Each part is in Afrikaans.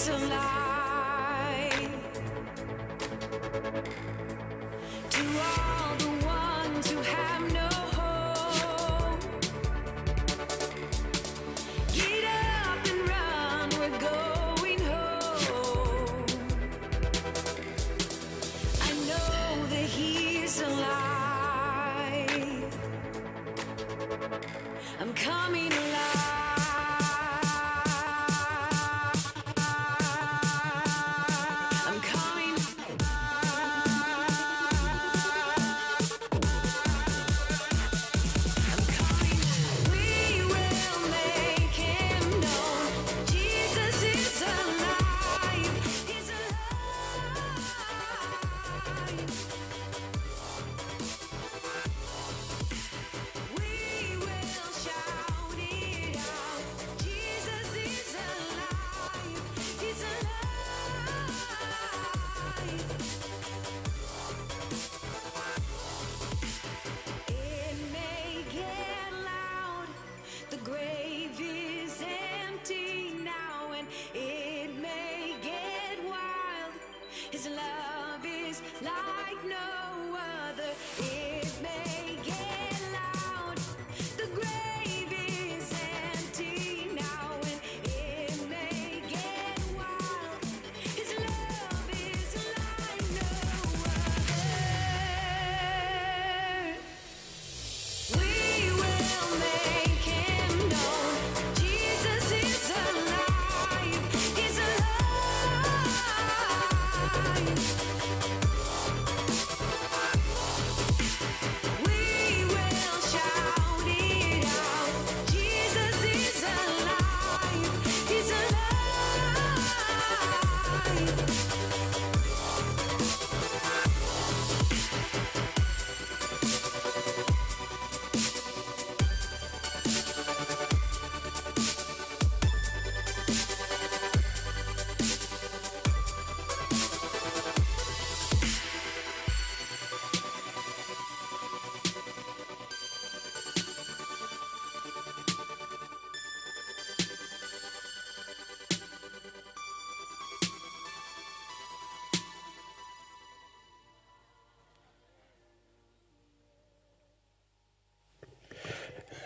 is alive. To all the ones who have no hope, get up and run, we're going home. I know that he's alive. I'm coming alive. I'm coming. I'm coming. We will make him known. Jesus is alive. He's alive. We will shout it out. Jesus is alive. He's alive. It may get loud. The grave is empty now, and it may get wild. His love is like no other. It may get loud. The grave is empty now, and it may get wild. His love is like no other. We will make him known. Jesus is alive. He's alive. We will shout it out. Jesus is alive. He's alive.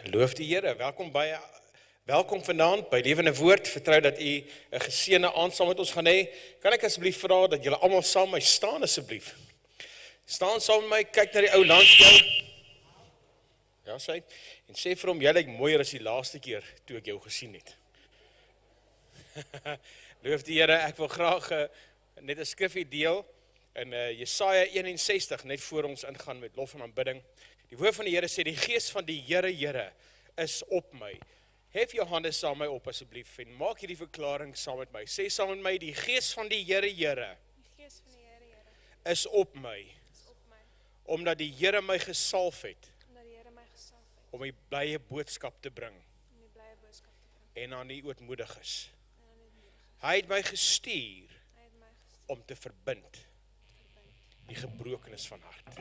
Loof die Here, welkom vanaand by Lewende Woord. Vertrou dat u 'n geseënde aand saam met ons gaan hê. Kan ek asseblief vra dat julle almal saam met my staan asseblief? Staan saam met my, kyk na die ou langs jou. Ja, sê, en sê vir hom, jy lyk mooier as die laaste keer toe ek jou gesien het. Loof die Here, ek wil graag net 'n skrifgie deel in Jesaja 61, net voor ons ingaan met lof en aanbidding. Die woord van die Here sê, die gees van die Here is op my. Hef jou hande saam met my op asseblief en maak hierdie verklaring saam met my. Sê saam met my, die gees van die Here is op my. Omdat die Here my gesalf het om die blye boodskap te bring en aan die ootmoediges. Hy het my gestuur om te verbind die gebrokenis van hart.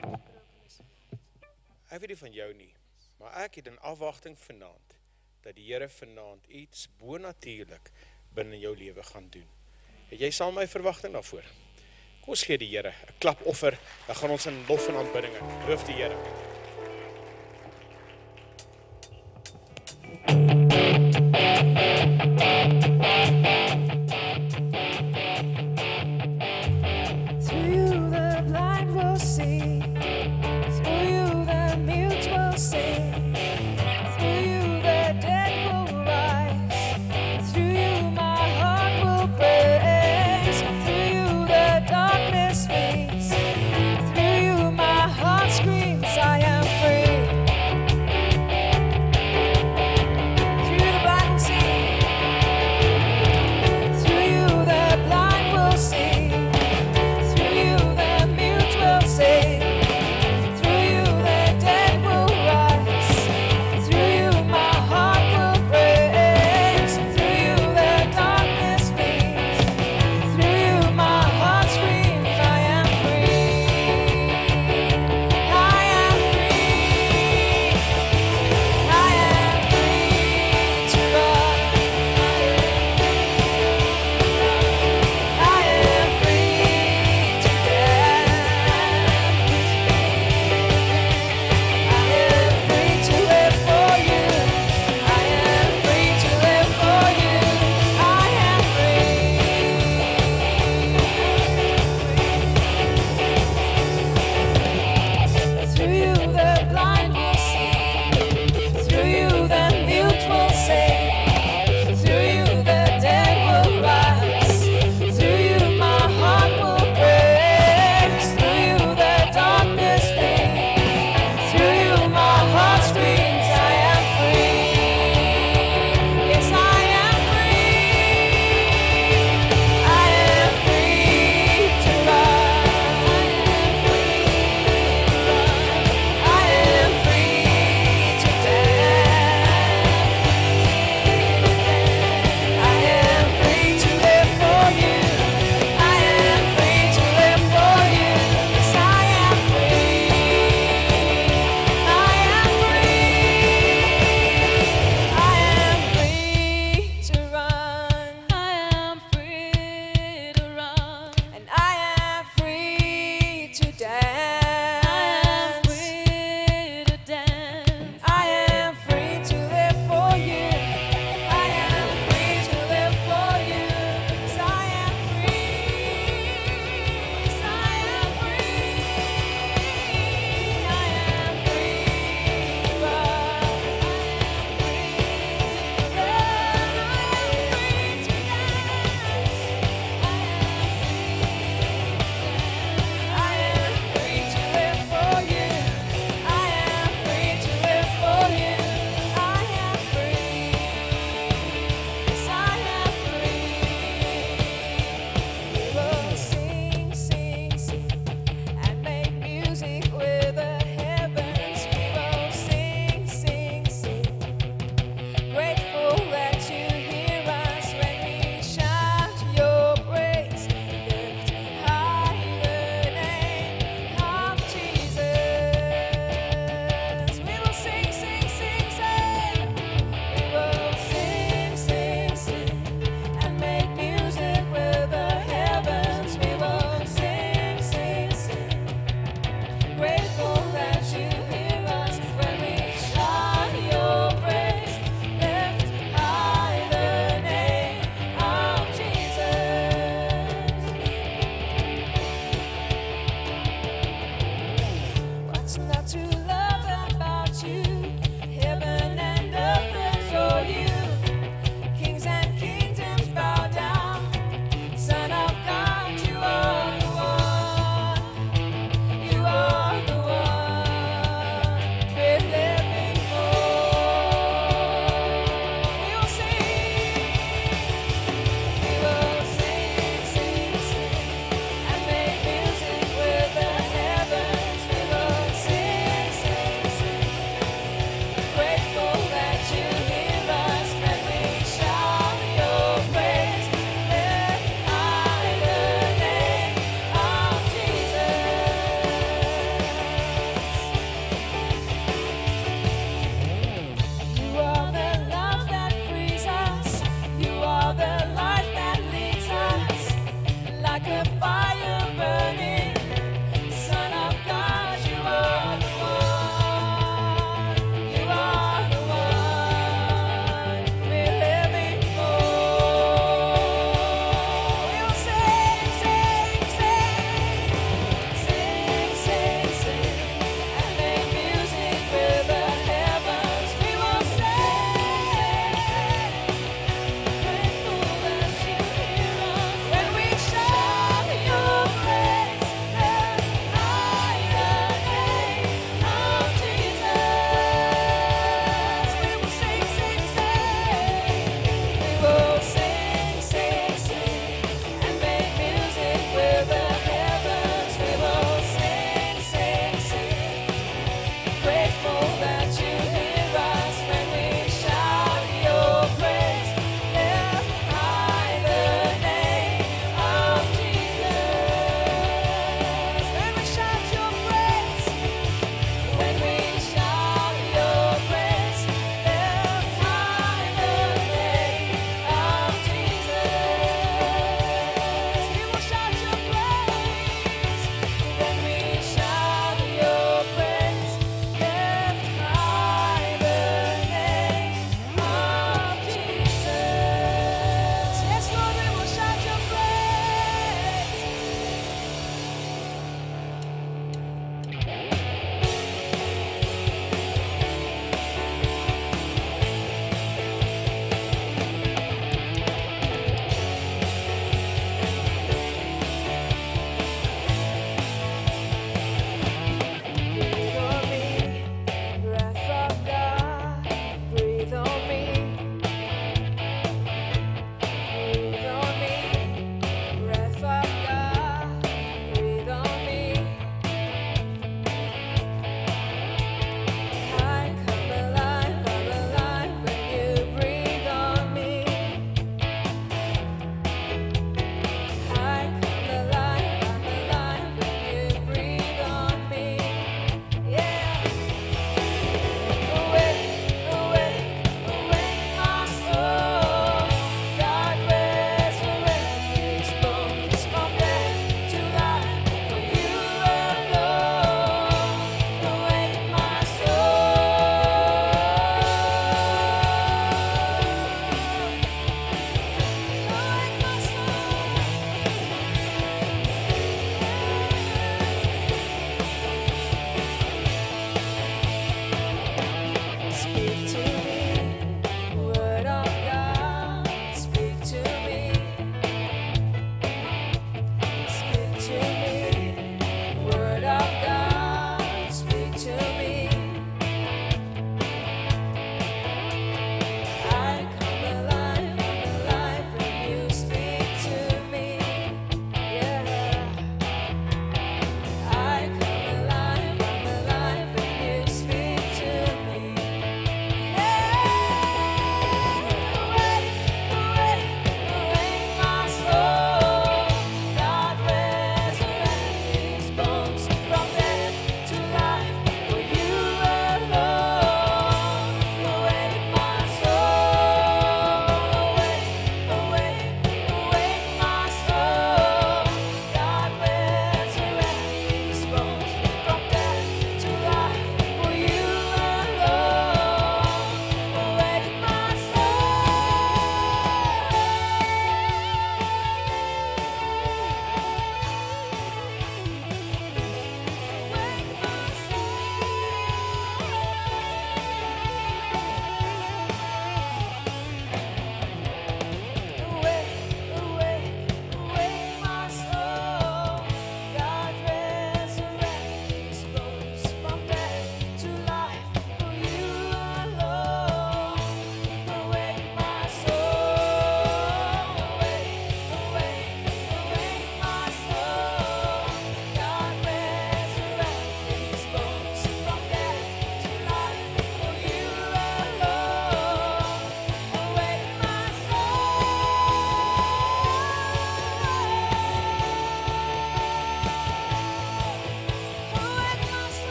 Ek weet nie van jou nie, maar ek het in afwagting vanaand, dat die Here vanaand iets bonatuurlik binne jou lewe gaan doen. Het jy saam my verwagting daarvoor? Kom ons gee die Here 'n klapoffer, dan gaan ons in lof en aanbidding. Loof die Here. Through you the blind will see. Through you the mute will sing. Through you the dead will rise. Through you my heart will praise. Through you the darkness flees. Through you my heart screams, I am.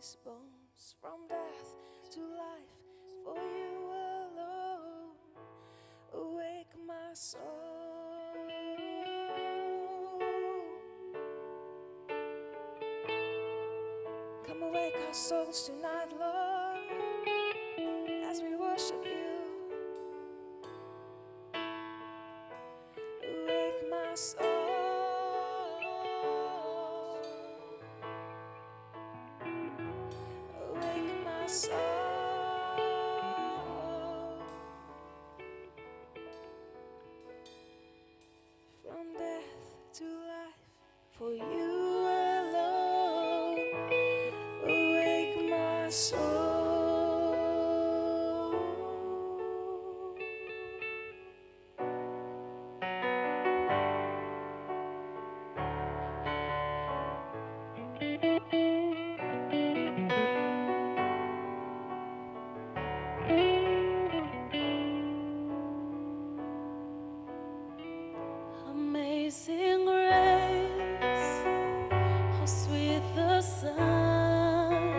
these bones from death to life, for you alone. Awake my soul. Come awake our souls tonight, Lord, as we worship you. Awake my soul. Awake my soul. From death to life, for you alone. Awake my soul. Amazing grace, how sweet the sound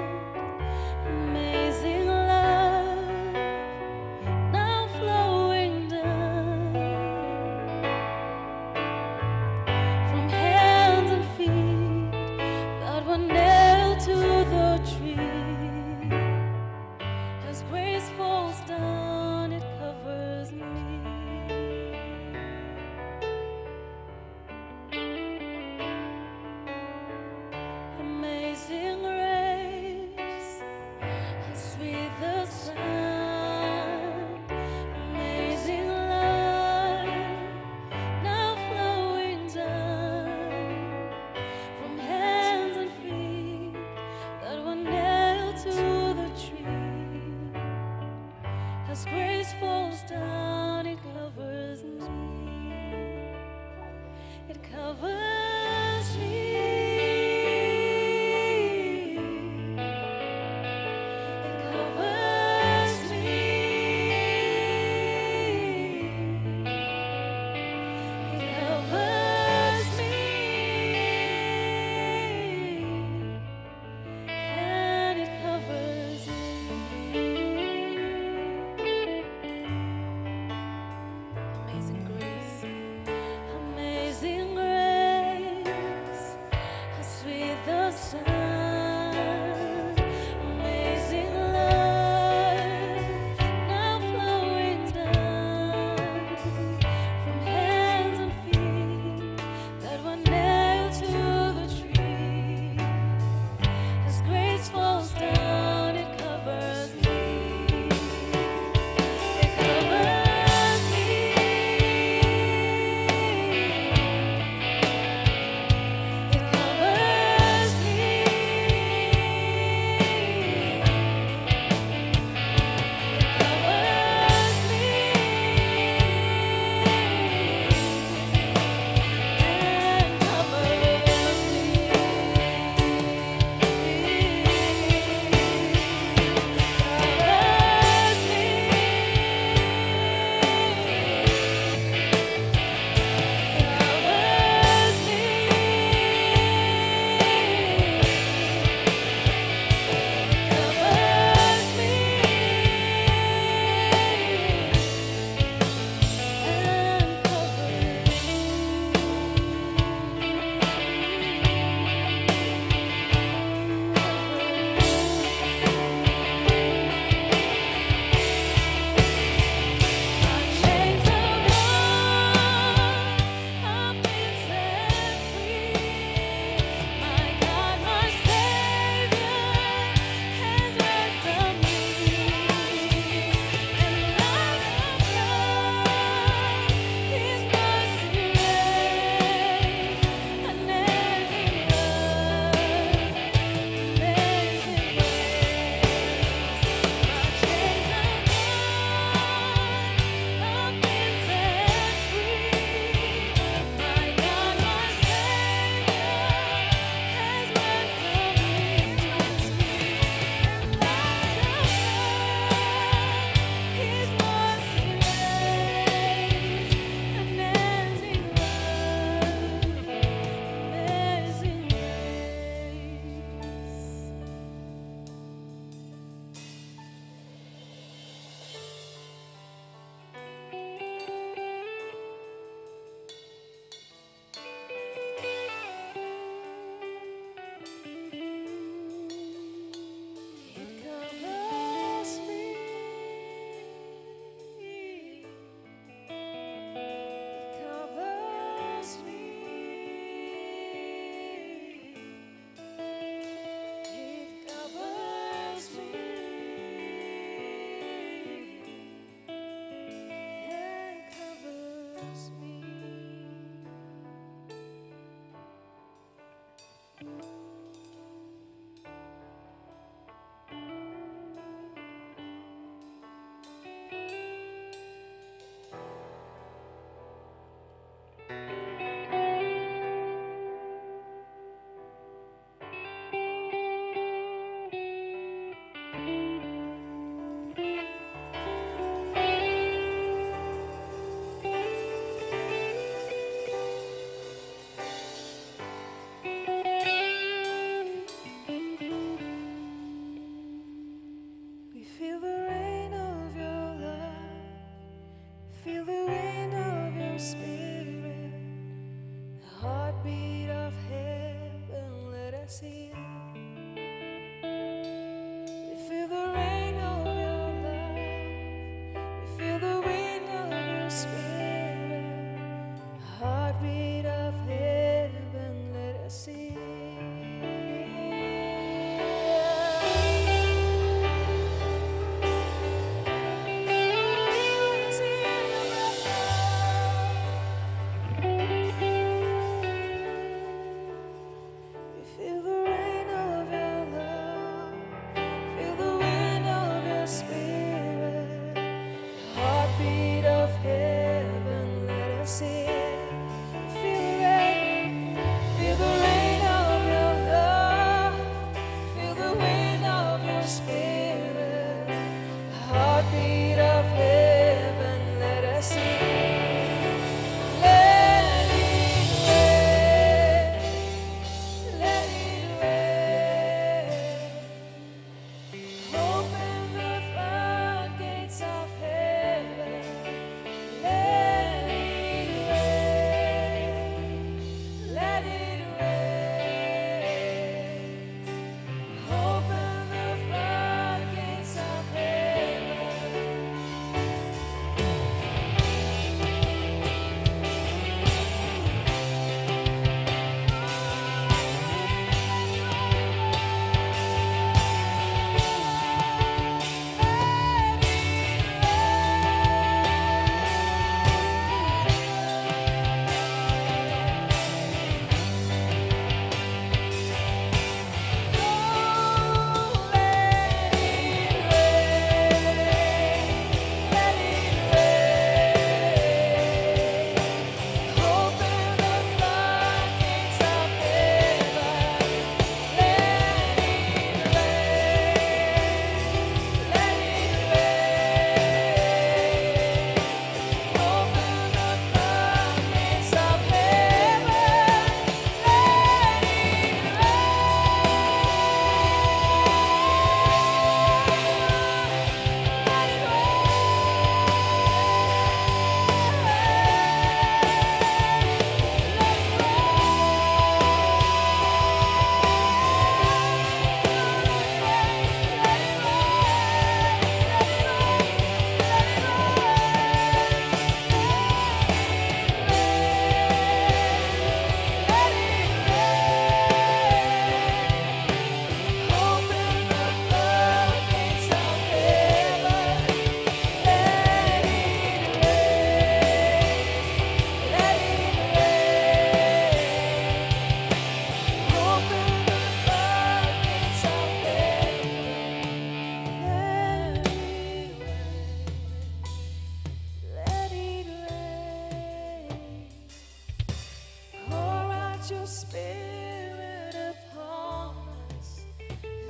your spirit upon us.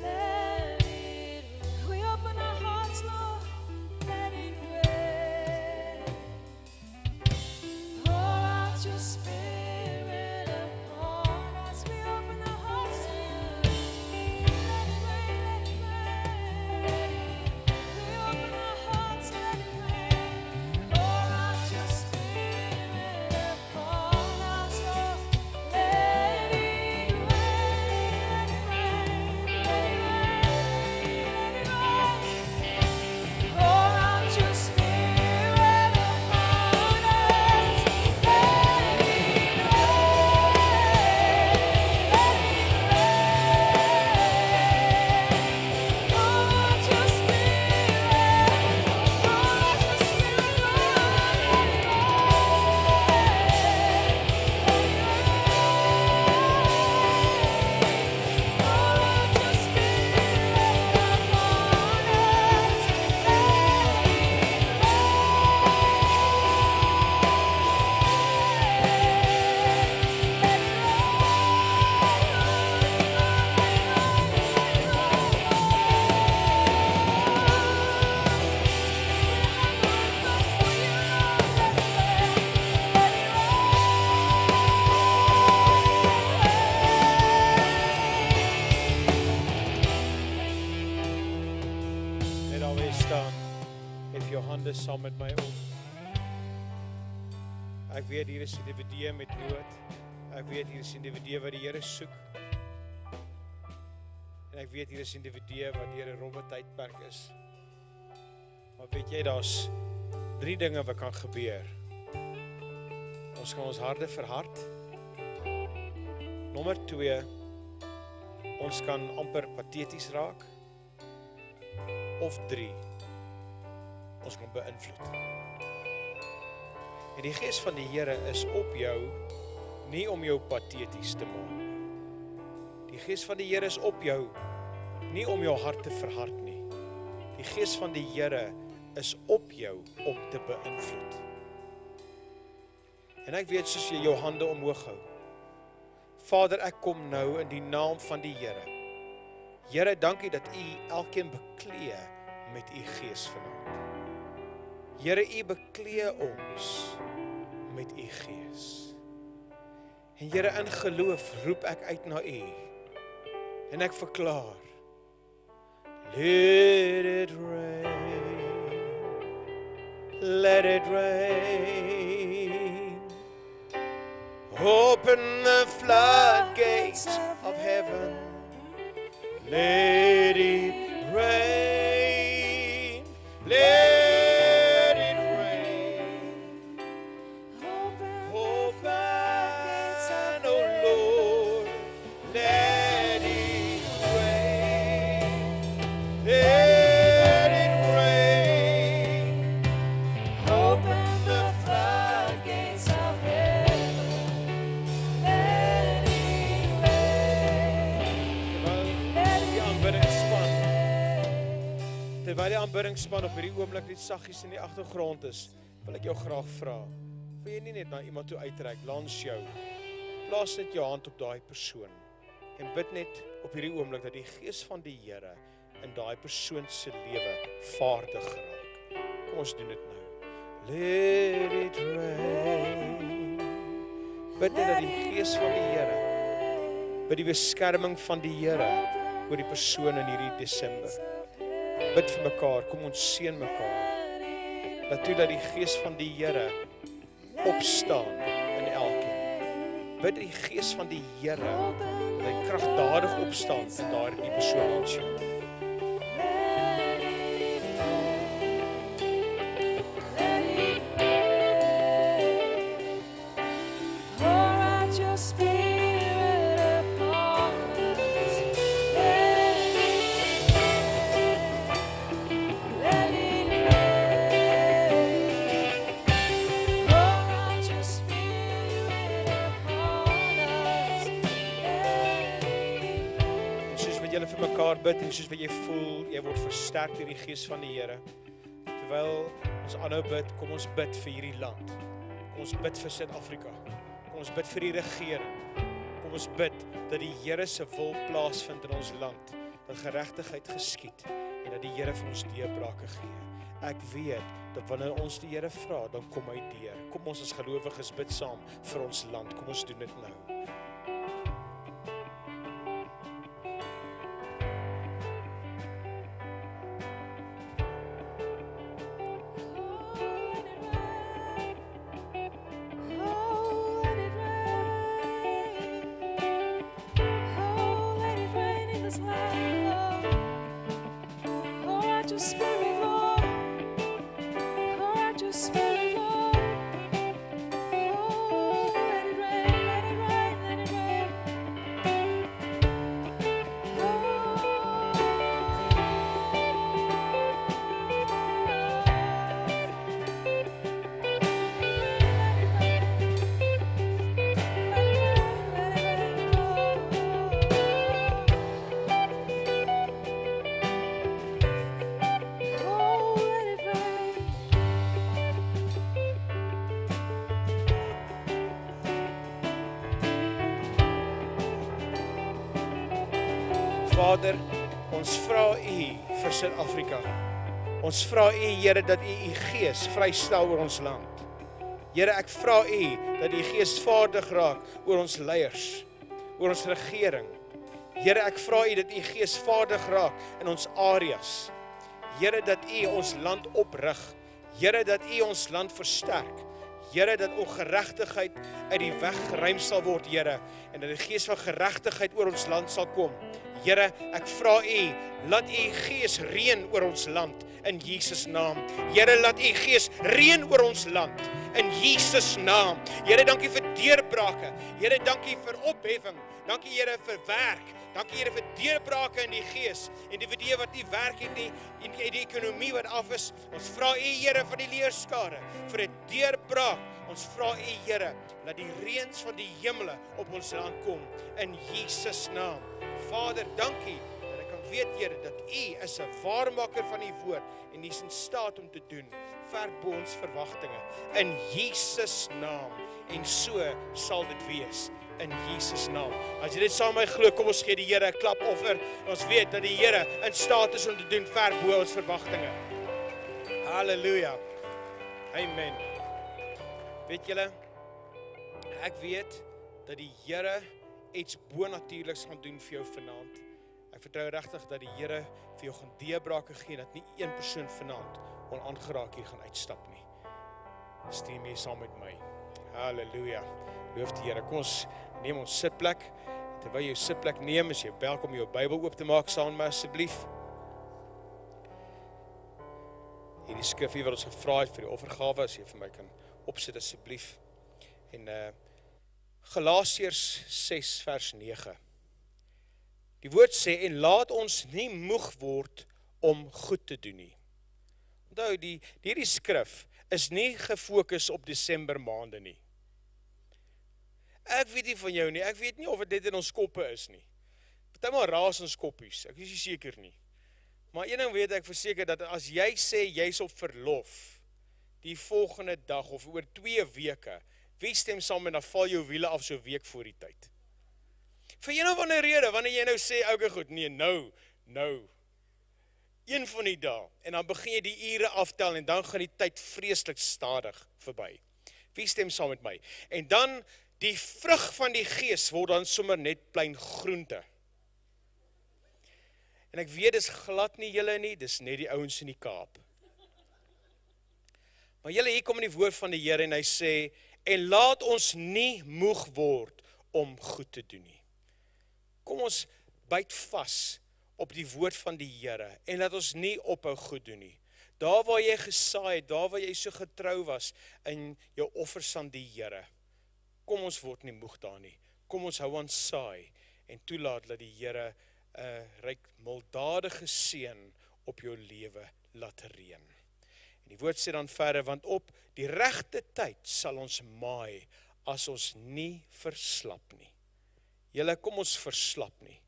Let it rain. We open our hearts, Lord. Let it rain. Pour out your spirit upon us. We open our hearts to you. Let it rain, let it rain. We open our hearts, let it rain. Pour out your spirit upon us, Lord. Let it rain, let it rain, let it rain, let it rain. Pour out your spirit upon us. Let it rain, let it rain. Pour out your spirit, pour out your spirit, Net alweer staan. Hef jou hande saam met my op. Ek weet hier is individue met nood. Ek weet hier is individue wat die Here soek. En ek weet hier is individue wat deur 'n rowwe tydperk is. Maar weet jy, daar's 3 dinge wat kan gebeur. Ons kan ons harte verhard. Nommer 2, ons kan amper pateties raak. Of 3, ons kan beïnvloed. En die Gees van die Here is op jou, nie om jou pateties te maak. Die Gees van die Here is op jou, nie om jou hart te verhard nie. Die Gees van die Here is op jou om te beïnvloed. En ek weet soos jy jou hande omhoog hou. Vader, ek kom nou in die naam van die Here. Here, dankie dat U elkeen beklee met U Gees vanaand. Here, U beklee ons met U Gees. En Here, in geloof roep ek uit na U. En ek verklaar, let it rain, let it rain. Open the floodgates of heaven. Let it rain, let it rain. Open, oh Lord, let it rain, let it rain. Open the floodgates of heaven, let it Terwyl die aanbiddingspan op hierdie oomblik net saggies in die agtergrond is, wil ek jou graag vra, wil jy nie net na iemand toe uitreik, langs jou, plaas net jou hand op daai persoon, en bid net op hierdie oomblik, dat die Gees van die Here in daai persoon se lewe vaardig geraak. Kom ons doen dit nou. Let it rain. Bid net dat die Gees van die Here, bid die beskerming van die Here, oor die persoon in hierdie Desember. Bid vir mekaar, kom ons seën mekaar. Dat toe dat die Gees van die Here opstaan in elkeen. Bid die Gees van die Here, dat hy kragtadig opstaan in daardie persoon ons jou. Bid en soos wat jy voel, jy word versterk deur die Gees van die Here. Terwyl ons aanhou bid, kom ons bid vir hierdie land. Kom ons bid vir Suid-Afrika. Kom ons bid vir die regering. Kom Kom ons bid dat die Here se wil plaasvind in ons land, dat geregtigheid geskied en dat die Here vir ons deurbrake gee. Ek weet dat wanneer ons die Here vra, dan kom hy deur. Kom ons as gelowiges bid saam vir ons land. Kom ons doen dit nou. Vader, ons vra U vir Suid-Afrika. Ons vra U, Here, dat U U Gees vrystel oor ons land. Here, ek vra U dat U Gees vaardig raak oor ons leiers, oor ons regering. Here, ek vra U dat U Gees vaardig raak in ons areas. Here, dat U ons land oprig. Here, dat U ons land versterk. Here, dat ongeregtigheid uit die weg geruim sal word, Here, en dat die Gees van geregtigheid oor ons land sal kom. Here, ek vra U, laat U Gees reën oor ons land in Jesus naam. Here, laat U Gees reën oor ons land in Jesus naam. Here, dankie vir deurbrake. Here, dankie vir opheffing. Dankie, Here, vir werk. Dankie, Here, vir deurbrake in die Gees. Individue wat nie werk het nie, en die ekonomie wat af is. Ons vra U, Here, vir die leerskare, vir 'n deurbraak. Ons vra U, Here, dat die reëns van die hemele op ons land kom in Jesus naam. Vader, dankie dat ek kan weet, Here, dat U is 'n waarmaker van U woord en U is in staat om te doen ver bo ons verwagtinge in Jesus naam. En so sal dit wees in Jesus naam. As jy dit saam met my glo, kom ons gee die Here 'n klapoffer. Ons weet dat die Here in staat is om te doen ver bo ons verwagtinge. Halleluja. Amen. Weet julle, ek weet dat die Here iets bonatuurliks gaan doen vir jou vanaand. Ek vertrou regtig dat die Here vir jou gaan deurbrake gee, dat nie een persoon vanaand onaangeraak hier gaan uitstap nie. Stem mee saam met my. Halleluja. Loof die Here. Kom ons neem ons sitplek. Terwyl jy jou sitplek neem, is jy welkom om jou Bybel oop te maak saam met my asseblief. Hierdie skrifgie wat ons gevra het vir die offergawe, as jy vir my kan opsit asseblief. En Galasiërs 6 vers 9. Die woord sê, en laat ons nie moeg word om goed te doen nie. Onthou, hierdie skrif is nie gefokus op Desember maande nie. Ek weet nie van jou nie, ek weet nie of dit in ons koppe is nie. Partymal raas ons koppies, ek is nie seker nie. Maar een ding weet ek verseker, dat as jy sê jy's op verlof, die volgende dag of oor 2 weke, wie stem saam en dan val jou wiele af so 'n week voor die tyd? Vir een of ander rede, wanneer jy nou sê, okay goed, nee, nou, een van die dae, en dan begin jy die ure aftel, en dan gaan die tyd vreeslik stadig verby. Wie stem saam met my? En dan, die vrug van die Gees word dan sommer net plein groente. En ek weet, dis glad nie julle nie, dis net die ouens in die Kaap. Maar julle, hier kom in die woord van die Here, en hy sê, en laat ons nie moeg word om goed te doen nie. Kom ons byt vas op die woord van die Here, en laat ons nie ophou goed doen nie. Daar waar jy gesaai het, daar waar jy so getrou was in jou offers aan die Here, kom ons word nie moeg daar nie. Kom ons hou aan saai, en toelaat dat die Here 'n ryk milddadige seën op jou lewe laat reën. En die woord sê dan verder, want op die regte tyd sal ons maai, as ons nie verslap nie. Julle, kom ons verslap nie.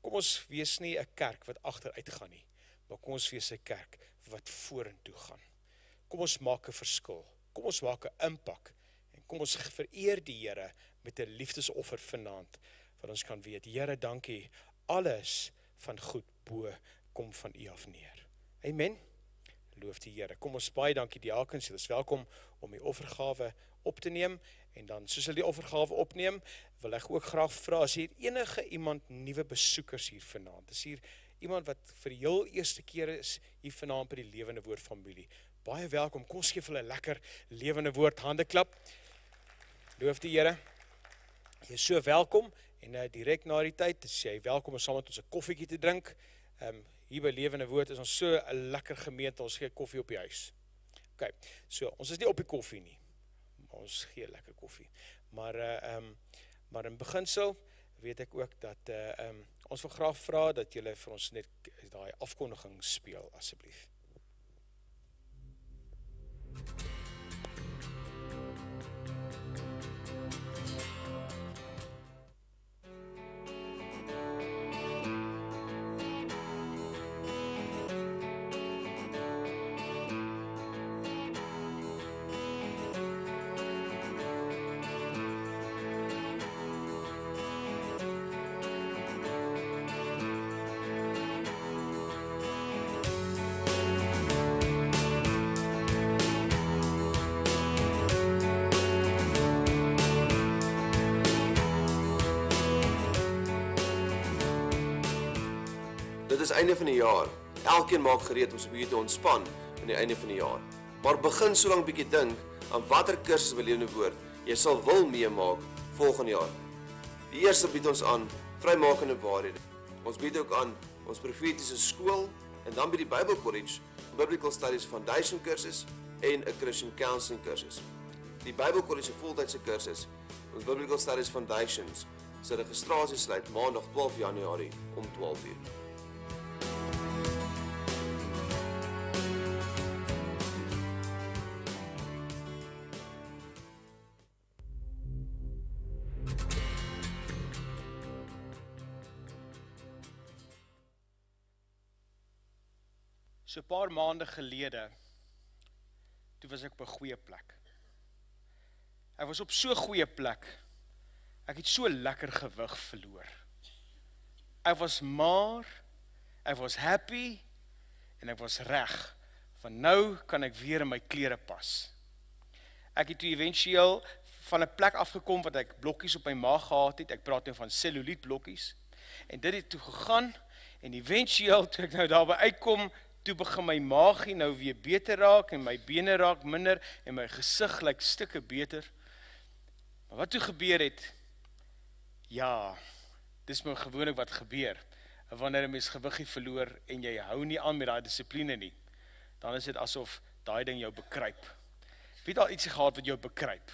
Kom ons wees nie 'n kerk wat agteruit gaan nie, maar kom ons wees 'n kerk wat vorentoe gaan. Kom ons maak 'n verskil. Kom ons maak 'n impak. En kom ons vereer die Here met 'n liefdesoffer vanaand, wat ons kan weet, Here, dankie, alles van goed bo kom van U af neer. Amen. Loof die Here. Kom ons baie dankie diakens, julle is welkom om die offergawe op te neem, en dan soos hulle die offergawe opneem, wil ek ook graag vra, as hier enige iemand nuwe besoekers hier vanaand, is hier iemand wat vir die heel eerste keer is hier vanaand by die Lewende Woord familie, baie welkom, kom ons gee vir hulle lekker Lewende Woord hande klap, loof die Here, jy is so welkom, en direk na die tyd, is jy welkom om saam met ons 'n koffietjie te drink, hier by Lewende Woord is ons so 'n lekker gemeente, ons gee koffie op die huis. Ok, so, ons is nie op die koffie nie, maar ons gee lekker koffie. Maar in beginsel weet ek ook dat ons wil graag vra dat julle vir ons net daai afkondiging speel, asseblief. Dit is einde van die jaar. Elkeen maak gereed om so 'n bietjie te ontspan aan die einde van die jaar. Maar begin so lank bietjie dink aan watter kursusse by Lewende Woord jy sal wil meemaak volgende jaar. Die eerste bied ons aan vrymakende waarhede. Ons bied ook aan ons profetiese skool en dan by die Bible College, Biblical Studies Foundation kursus en 'n Christian Counseling kursus. Die Bible College se voltydse kursus, ons Biblical Studies Foundations, se registrasie sluit maandag 12 Januarie om 12:00. So 'n paar maande gelede, toe was ek op 'n goeie plek. Ek was op so 'n goeie plek, ek het so lekker gewig verloor. Ek was maar, ek was happy, en ek was reg, van nou kan ek weer in my klere pas. Ek het toe eventueel van 'n plek afgekom wat ek blokkies op my maag gehad het, ek praat nou van celluliet blokkies, en dit het toe gegaan, en eventueel toe ek nou daarby uitkom, toe begin my maagie nou weer beter raak, en my bene raak minder, en my gesig lyk stukke beter. Maar wat toe gebeur het, ja, dis maar gewoonlik wat gebeur, wanneer 'n mens gewiggie verloor, en jy hou nie aan met daai dissipline nie, dan is dit asof daai ding jou bekruip. Weet al iets gehad wat jou bekruip?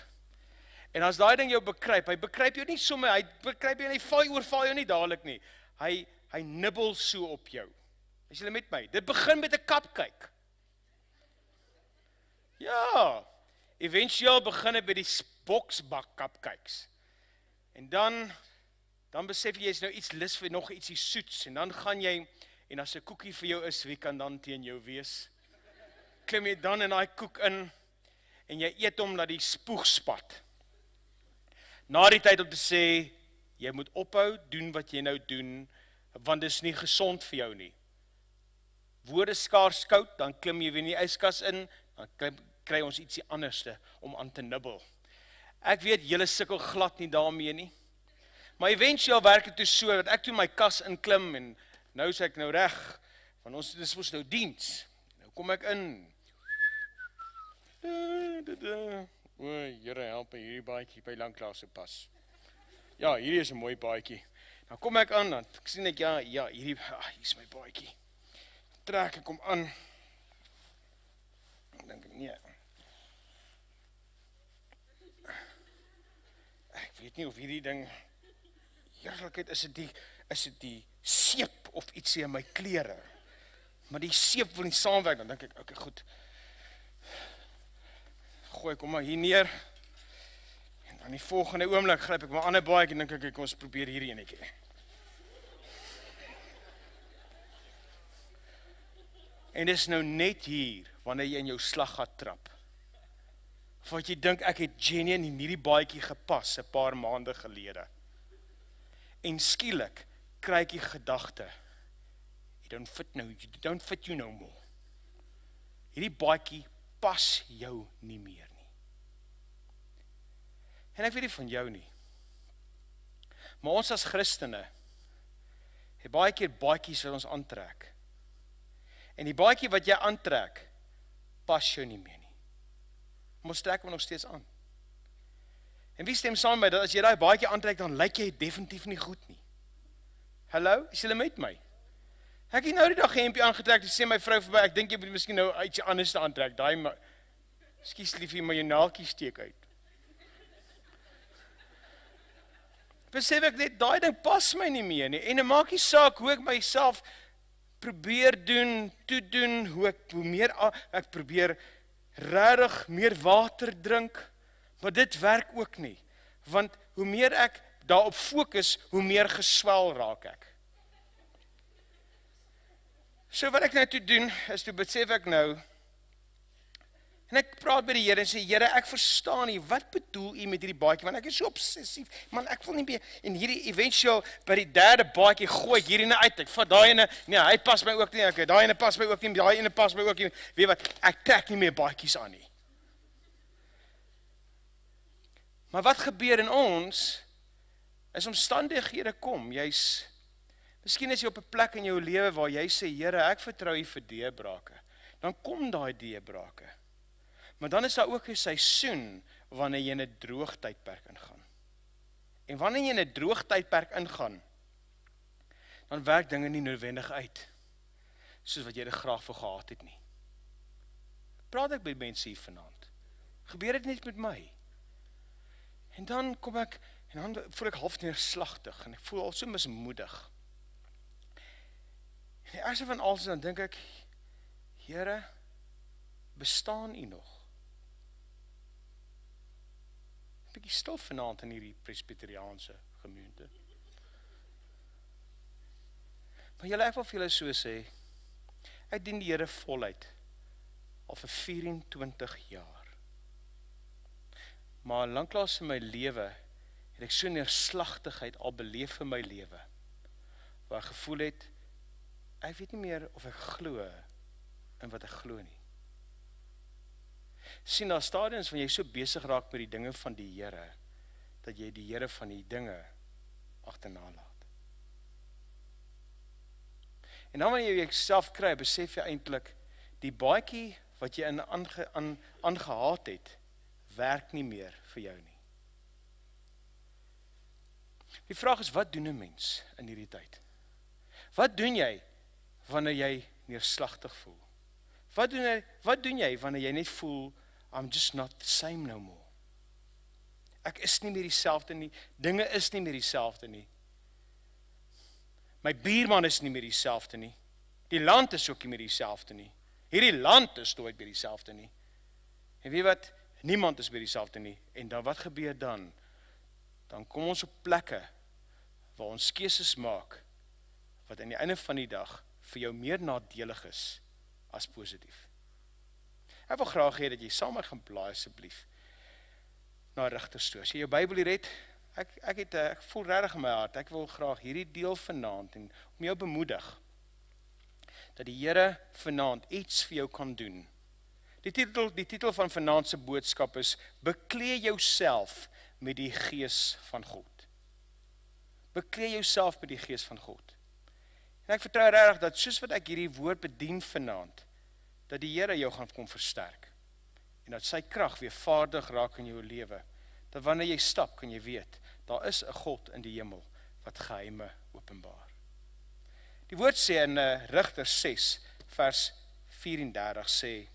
En as daai ding jou bekruip, hy bekruip jou nie sommer, hy bekruip jou en hy oorval jou nie dadelik nie, hy nibbel so op jou. Is julle met my? Dit begin met 'n cupcake. Ja, eventueel begin dit by die boksbak cupcakes. En dan besef jy is nou iets lus vir nog ietsie soets, en dan gaan jy, en as 'n koekie vir jou is, wie kan dan teen jou wees? Klim jy dan in daai koek in, en jy eet hom na die spoeg spat. Na die tyd om te sê, jy moet ophou, doen wat jy nou doen, want dit is nie gesond vir jou nie. Woorde skaars koud, dan klim jy weer in die yskas in, dan kry ons ietsie anderste om aan te nibbel. Ek weet, julle sukkel glad nie daarmee nie, maar eventueel werk dit toe so, dat ek toe my kas inklim, en nou sê ek nou reg, want ons dis mos nou diens, nou kom ek in, o, Here help my, hierdie baadjie by lanklaas so pas, ja, hierdie is 'n mooi baadjie, nou kom ek aan, dan sien ek, ja, hier is my baadjie, trek ek hom aan, dan denk ek, nee, ek weet nie of hierdie ding, heerlikheid, is dit die seep of ietsie in my klere, maar die seep wil nie saamwerk, dan denk ek, okay, goed, gooi ek hom maar hier neer, en dan die volgende oomblik gryp ek my ander baadjie, en denk ek, kom ons probeer hierdie enetjie. En dis nou net hier, wanneer jy in jou slag gaat trap, of wat jy dink, ek het genuine in hierdie baadjie gepas, 'n paar maande gelede. En skielik kry ek die gedagte, you don't fit you no more. Hierdie baadjie pas jou nie meer nie. En ek weet nie van jou nie. Maar ons as Christene het baie keer baadjies wat ons aantrek. En die baadjie wat jy aantrek, pas jou nie meer nie. Maar ons trek hom nog steeds aan. En wie stem saam met my, dat as jy daai baadjie aantrek, dan lyk jy definitief nie goed nie. Hallo, is julle met my? Ek het nou die dag 'n hempie aangetrek, toe sê my vrou verby, ek dink jy moet miskien nou iets anders te aantrek, skus liefie, maar jou naaltjies steek uit. Besef ek net, daai ding pas my nie meer nie, en dit maak nie saak hoe ek myself probeer doen, hoe meer ek probeer regtig meer water drink, maar dit werk ook nie, want hoe meer ek daarop fokus, hoe meer geswel raak ek. So wat ek nou toe doen, is toe besef ek nou, en ek praat by die Here en sê, Here, ek verstaan nie, wat bedoel U met hierdie baadjie, want ek is so obsessief, man, ek wil nie meer, en hierdie eventueel, by die derde baadjie, gooi ek hierdie uit, ek vat daai ene, nee, hy pas my ook nie, okay, daai ene pas my ook nie, daai ene pas my ook nie, weet wat, ek trek nie meer baadjies aan nie. Maar wat gebeur in ons, is omstandighede kom, miskien is jy op 'n plek in jou lewe waar jy sê, Here, ek vertrou U vir deurbrake. Dan kom daai deurbrake. Maar dan is daar ook 'n seisoen wanneer jy in 'n droogtydperk ingaan. En wanneer jy in 'n droogtydperk ingaan, dan werk dinge nie noodwendig uit soos wat jy dit graag wou gehad het nie. Praat ek met mense hier vanaand. Gebeur dit net met my? En dan kom ek, en dan voel ek half neerslagtig, en ek voel al so mismoedig. En die ergste van alles, dan dink ek, Here, bestaan U nog? 'n Bietjie stil vanaand in hierdie presbyteriaanse gemeente. Maar julle, ek wil vir julle so sê, ek dien die Here voluit, al vir 24 jaar. Maar lanklaas in my lewe, het ek so neerslagtigheid al beleef in my lewe, waar ek gevoel het, ek weet nie meer of ek glo in wat ek glo nie. Sien, daar stadiums wanneer jy so besig raak met die dinge van die Here, dat jy die Here van die dinge agterna laat. En dan wanneer jy jouself kry, besef jy eintlik, die baadjie wat jy aangehaat het, werk nie meer vir jou nie. Die vraag is, wat doen 'n mens in hierdie tyd? Wat doen jy wanneer jy neerslagtig voel? Wat doen jy wanneer jy net voel, I'm just not the same no more? Ek is nie meer dieselfde nie, dinge is nie meer dieselfde nie. My buurman is nie meer dieselfde nie. Die land is ook nie meer dieselfde nie. Hierdie land is nooit meer dieselfde nie. En weet wat? Niemand is meer dieselfde nie. En dan wat gebeur dan? Dan kom ons op plekke waar ons keuses maak wat aan die einde van die dag vir jou meer nadelig is as positief. Ek wil graag hê dat jy saam met gaan blaai asseblief na Rigters toe. As jy jou Bybel hier het, ek voel regtig in my hart, ek wil graag hierdie deel vanaand en om jou bemoedig dat die Here vanaand iets vir jou kan doen. Die titel van vanaand se boodskap is Beklee jouself met die Gees van God. Beklee jouself met die Gees van God. En ek vertrou regtig dat soos wat ek hierdie woord bedien vanaand, dat die Here jou gaan kom versterk. En dat sy krag weer vaardig raak in jou lewe. Dat wanneer jy stap, kan jy weet, daar is 'n God in die hemel wat geheime openbaar. Die woord sê in Rigters 6 vers 34 sê,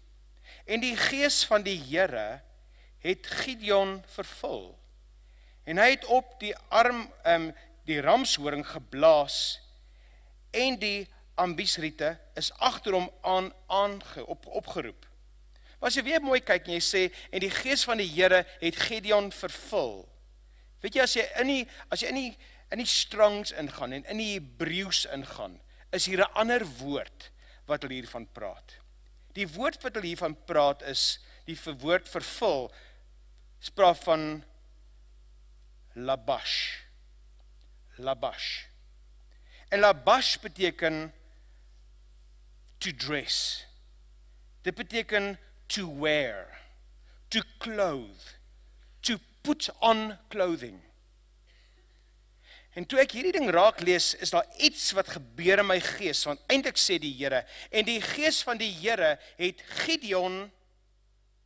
en die Gees van die Here het Gideon vervul. En hy het op die ramshoring geblaas en die ambiesriete is agter hom opgeroep. Maar as jy weer mooi kyk en jy sê, en die Gees van die Here het Gideon vervul. Weet jy, as jy in die Strongs ingaan en in die Hebreëus ingaan, is hier 'n ander woord wat hulle hiervan praat. Die woord wat hulle hiervan praat is, die woord vervul, spraak van labash. labash. En labash beteken to dress. Dit beteken to wear, to clothe, to put on clothing. En toe ek hierdie ding raak lees, is daar iets wat gebeur in my gees, want eintlik sê die Here, en die gees van die Here het Gideon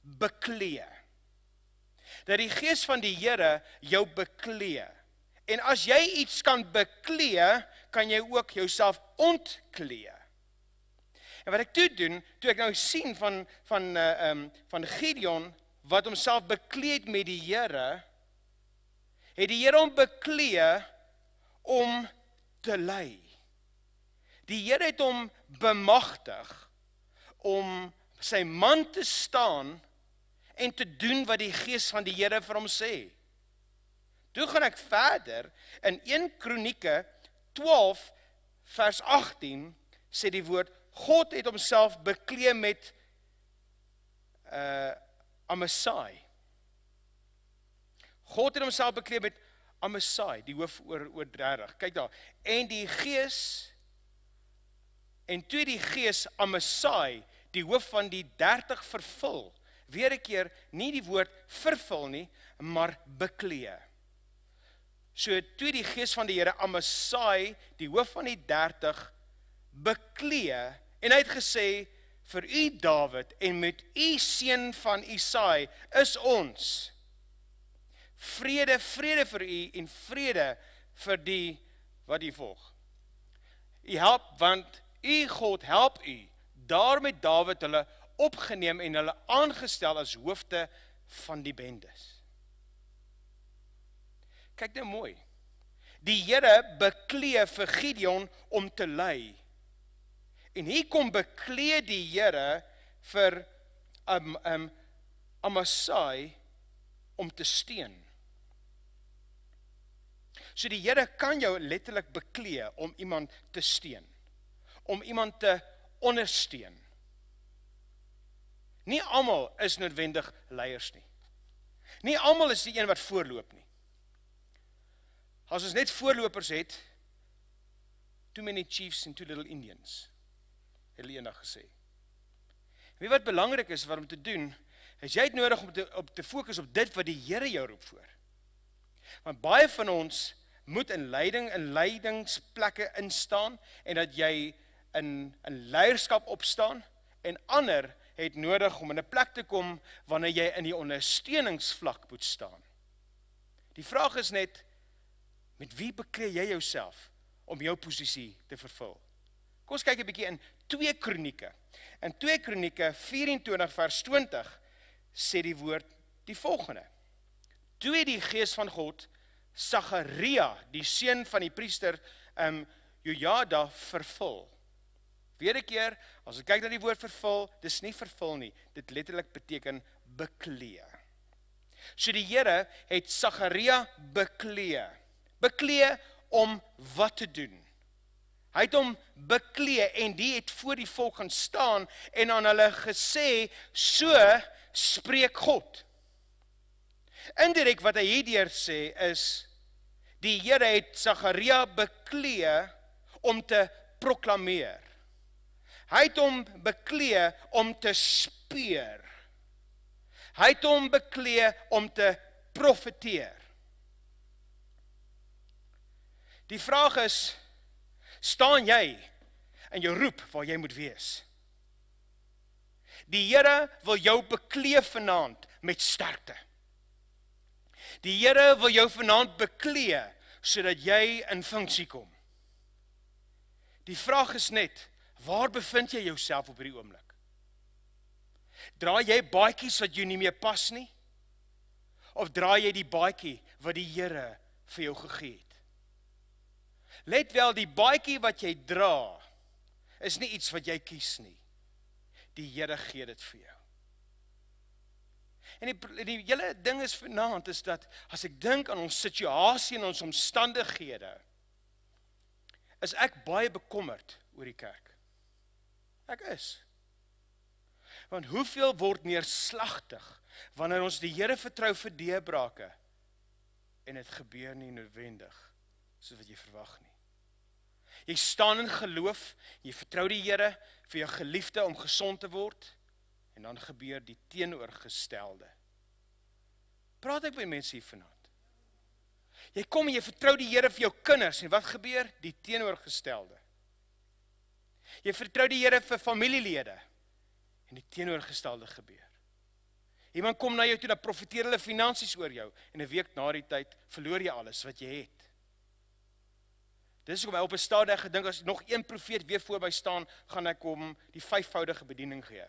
beklee. Dat die gees van die Here jou beklee. En as jy iets kan beklee, kan jy ook jouself ontklee. En wat ek toe doen, toe ek nou sien van Gideon, wat homself beklee het met die Here, het die Here hom beklee om te lei. Die Here het hom bemagtig om sy man te staan en te doen wat die gees van die Here vir hom sê. Toe gaan ek verder, in 1 Kronieke 12 vers 18 sê die woord, God het homself beklee met Amasai. God het homself beklee met Amasai, die hoof oor 30. Kyk daar. En toe die gees Amasai, die hoof van die 30 vervul. Weer 'n keer, nie die woord vervul nie, maar beklee. So toe die gees van die Here Amasai, die hoof van die 30, beklee, en hy het gesê, vir u Dawid, en met u seun van Isai, is ons vrede, vrede vir u, en vrede vir die, wat u volg. U help, want u God help u, daar met Dawid hulle opgeneem, en hulle aangestel as hoofde van die bendes. Kyk nou mooi. Die Here beklee vir Gideon om te lei. En hier kom beklee die Here vir Amasai om te steun. So die Here kan jou letterlik beklee om iemand te steun. Om iemand te ondersteun. Nie almal is noodwendig leiers nie. Nie almal is die een wat voorloop nie. As ons net voorlopers het, too many chiefs and too little Indians, het hulle eendag gesê. Weet wat belangrik is wat om te doen, is jy het nodig om te fokus op dit wat die Here jou roep voor. Want baie van ons moet in leidingsplekke instaan, en dat jy in leierskap opstaan, en ander het nodig om in 'n plek te kom, wanneer jy in die ondersteuningsvlak moet staan. Die vraag is net, met wie beklee jy jouself om jou posisie te vervul? Kom ons kyk 'n bietjie in 2 Kronieke. In 2 Kronieke 24 vers 20 sê die woord die volgende. Toe het die gees van God Sagaria, die seun van die priester Jojada, vervul. Weer 'n keer, as ons kyk na die woord vervul, dis nie vervul nie, dit letterlik beteken beklee. So die Here het Sagaria beklee. Beklee om wat te doen. Hy het hom beklee, en die het voor die volk gaan staan, en aan hulle gesê, so spreek God. Indirek wat hy hierdeur sê is, die Here het Sagaria beklee om te proklameer. Hy het hom beklee om te speur. Hy het hom beklee om te profeteer. Die vraag is, staan jy in jou roep waar jy moet wees? Die Here wil jou beklee vanaand met sterkte. Die Here wil jou vanaand beklee, sodat jy in funksie kom. Die vraag is net, waar bevind jy jouself op hierdie oomblik? Draai jy baadjies wat jou nie meer pas nie? Of draai jy die baadjie wat die Here vir jou gegee het? Let wel, die baadjie wat jy dra, is nie iets wat jy kies nie. Die Here gee dit vir jou. En die hele ding is vanaand, is dat, as ek dink aan ons situasie en ons omstandighede, is ek baie bekommerd oor die kerk. Ek is. Want hoeveel word neerslagtig, wanneer ons die Here vertrou vir deurbrake, en dit gebeur nie noodwendig soos wat jy verwag nie. Jy staan in geloof, jy vertrou die Here vir jou geliefde om gesond te word, en dan gebeur die teenoorgestelde. Praat ek met mense hier vanaand? Jy kom en jy vertrou die Here vir jou kinders, en wat gebeur? Die teenoorgestelde. Jy vertrou die Here vir familielede, en die teenoorgestelde gebeur. Iemand kom na jou toe, dan profiteer hulle finansies oor jou, en 'n week na die tyd verloor jy alles wat jy het. Dis hoekom op 'n stadium gedink, as nog een profeet weer voor my staan, gaan ek hom die 5voudige bediening gee.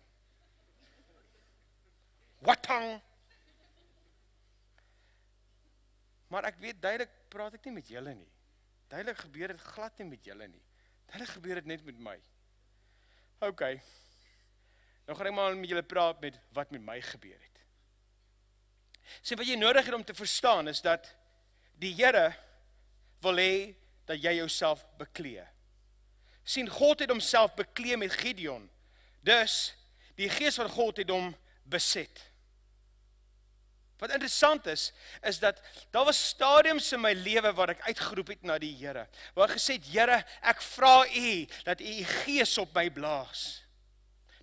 Watang! Maar ek weet, duidelik praat ek nie met julle nie. Duidelik gebeur dit glad nie met julle nie. Duidelik gebeur dit net met my. OK. Nou gaan ek maar met julle praat met wat met my gebeur het. Sê wat jy nodig het om te verstaan is dat die Here wil hê dat jy jouself beklee. Sien, God het homself beklee met Gideon. Dus die gees van God het hom beset. Wat interessant is dat daar was stadiums in my lewe waar ek uitgeroep het na die Here. Waar ek gesê het, Here, ek vra U dat U gees op my blaas.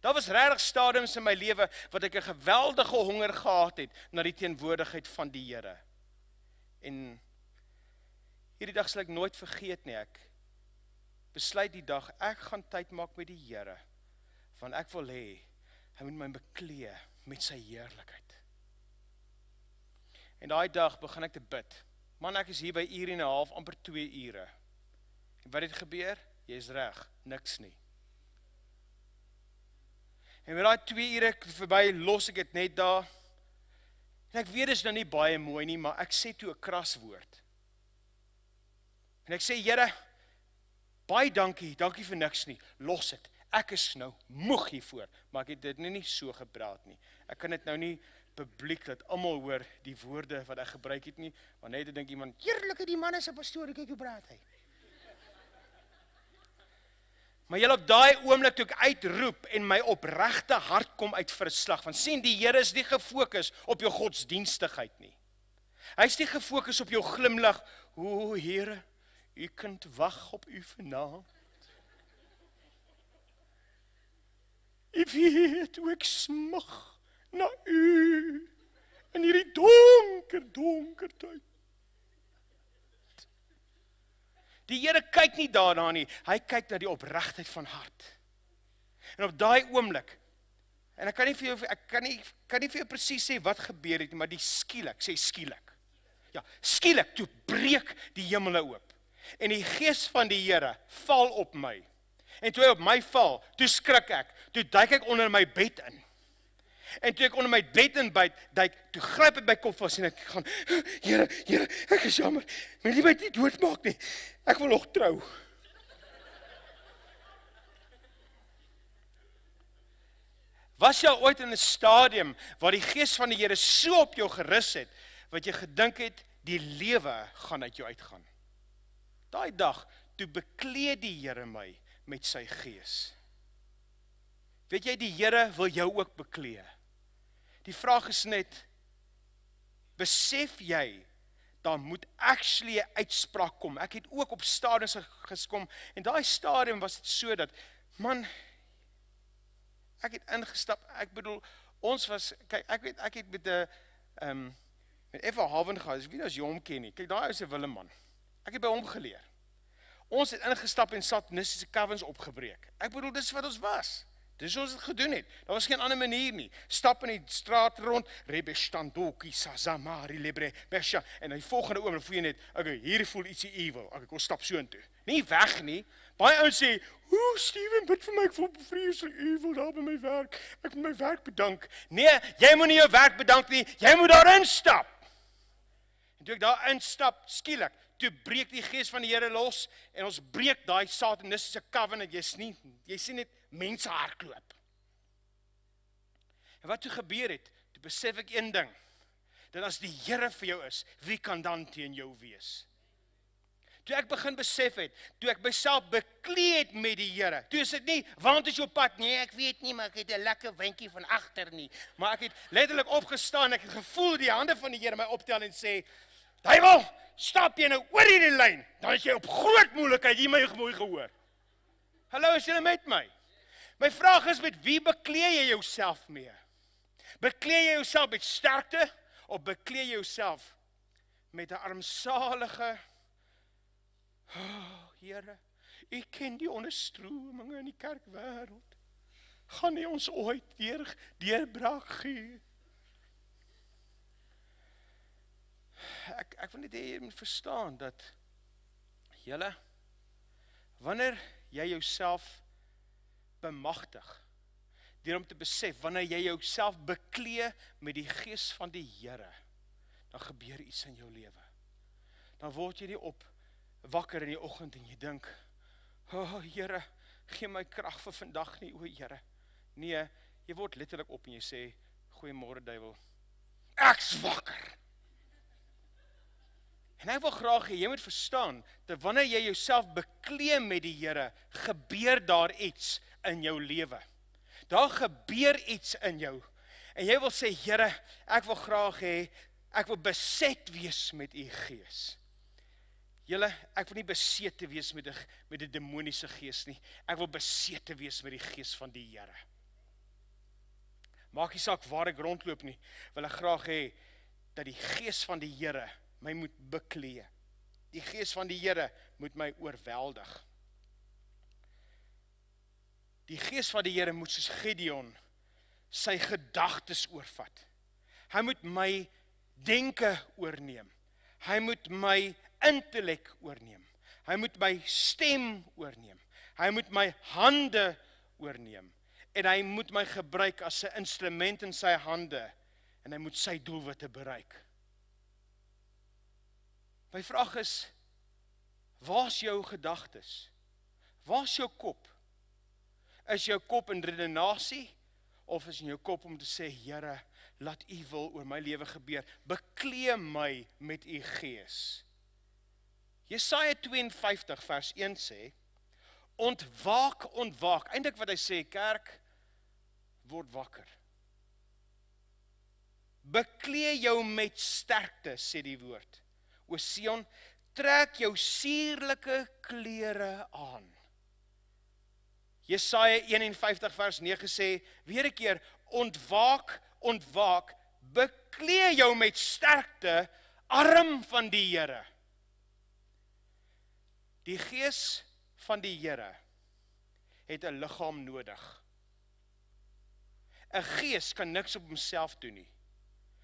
Daar was regtig stadiums in my lewe wat ek 'n geweldige honger gehad het na die teenwoordigheid van die Here. En hierdie dag sal ek nooit vergeet nie. Ek besluit die dag, ek gaan tyd maak met die Here, want ek wil hê hy moet my beklee met sy heerlikheid. En daai dag begin ek te bid. Man, ek is hier by 1 uur en 'n half, amper 2 ure. En wat het gebeur? Jy is reg, niks nie. En met daai 2 ure verby, los ek dit net daar. En ek weet dit is nou nie baie mooi nie, maar ek sê toe 'n kraswoord. En ek sê, Here, baie dankie vir niks nie, los dit. Ek is nou moeg hiervoor, maar ek het dit nie so gepraat nie. Ek kan dit nou nie publiek dat almal hoor die woorde wat ek gebruik het nie, want net dink iemand, heerlike die man is 'n pastoor, kyk hoe praat hy. Maar julle op daai oomblik toe ek uitroep en my opregte hart kom uit verslag, want sien, die Here is nie gefokus op jou godsdienstigheid nie. Hy is nie gefokus op jou glimlag, o Here, U kind wag op U vanaand. U weet hoe ek smag na U in hierdie donker tyd. Die Here kyk nie daarna nie, hy kyk na die opregtheid van hart. En op daai oomblik, en ek kan nie vir jou presies sê wat gebeur het, maar die skielik, sê skielik. Ja, skielik, toe breek die hemele oop. En die gees van die Here val op my. En toe hy op my val, toe skrik ek, toe duik ek onder my bed in. En toe ek onder my bed in duik, toe gryp ek my kop vas en ek gaan, Here, ek is jammer, my lief het nie doodmaak nie, ek wil nog trou. Was jy ooit in 'n stadium waar die gees van die Here so op jou gerus het, wat jy gedink het, die lewe gaan uit jou uitgaan? Daai dag, toe beklee die Here my met sy gees. Weet jy, die Here wil jou ook beklee. Die vraag is net, besef jy, daar moet actually 'n uitspraak kom. Ek het ook op stadiums gekom, en daai stadium was dit so dat, man, ek het ingestap, ek bedoel, ons was, kyk, ek het met Eva Haven gehad, as wie as jy hom ken nie, kyk, daai is 'n Willeman. Ek het by hom geleer. Ons het ingestap en satanistiese covens opgebreek. Ek bedoel, dis wat ons was. Dis ons het gedoen het. Daar was geen ander manier nie. Stap in die straat rond, Rebestandoki, Sazamari, Lebre, Besha, en die volgende oomblik voel jy net, okay, hier voel ietsie evil, okay, kom stap so intoe. Nie weg nie. Baie ouens sê, Steven, bid vir my, ek voel vreeslik evil daar by my werk. Ek moet my werk bedank. Nee, jy moet nie jou werk bedank nie, jy moet daarin stap. En toe ek daar instap, skielik, toe breek die gees van die Here los, en ons breek daai satanistiese covenant, jy sien net mense hardloop. En wat toe gebeur het, toe besef ek een ding, dat as die Here vir jou is, wie kan dan teen jou wees? Toe ek begin besef het, toe ek myself beklee het met die Here, toe is dit nie, want is jou pad, nee, ek weet nie, maar ek het 'n lekker windjie van agter nie, maar ek het letterlik opgestaan, ek het gevoel die hande van die Here my optel en sê, Duiwel, stap jy nou oor hierdie lyn, dan is jy op groot moeilikheid, jy my mooi gehoor. Hallo, is julle met my? My vraag is, met wie beklee jy jouself mee? Beklee jy jouself met sterkte, of beklee jy jouself met 'n armsalige, Here, U ken die onderstrominge in die kerkwêreld. Gaan U ons ooit deurbraak gee? Ek wil net hê jy moet verstaan dat julle, wanneer jy jouself bemagtig, deur om te besef, wanneer jy jouself beklee met die gees van die Here, dan gebeur iets in jou lewe. Dan word jy nie op wakker in die oggend en jy dink, Here, gee my krag vir vandag nie, o Here. Nee, jy word letterlik op en jy sê, goeiemôre duiwel, ek's wakker. En ek wil graag hê, jy moet verstaan, dat wanneer jy jouself beklee met die Here, gebeur daar iets in jou lewe. Daar gebeur iets in jou. En jy wil sê, Here, ek wil graag hê, ek wil beset wees met U gees. Julle, ek wil nie besete wees met 'n demoniese gees nie. Ek wil besete wees met die gees van die Here. Maak nie saak waar ek rondloop nie, wil ek graag hê, dat die gees van die Here my moet beklee. Die gees van die Here moet my oorweldig. Die gees van die Here moet soos Gideon sy gedagtes oorvat. Hy moet my denke oorneem. Hy moet my intellek oorneem. Hy moet my stem oorneem. Hy moet my hande oorneem. En hy moet my gebruik as 'n instrument in sy hande. En hy moet sy doelwitte bereik. My vraag is, waar's jou gedagtes? Waar's jou kop? Is jou kop in redenasie, of is in jou kop om te sê, Here, laat U wil oor my lewe gebeur, beklee my met U gees. Jesaja 52 vers 1 sê, ontwaak, ontwaak. Eintlik wat hy sê, kerk, word wakker. Beklee jou met sterkte, sê die woord. O Sion, trek jou suurlike klere aan. Jesaja 51 vers 9 sê, weer 'n keer, ontwaak, ontwaak, beklee jou met sterkte, arm van die Here. Die gees van die Here het 'n liggaam nodig. 'n Gees kan niks op homself doen nie.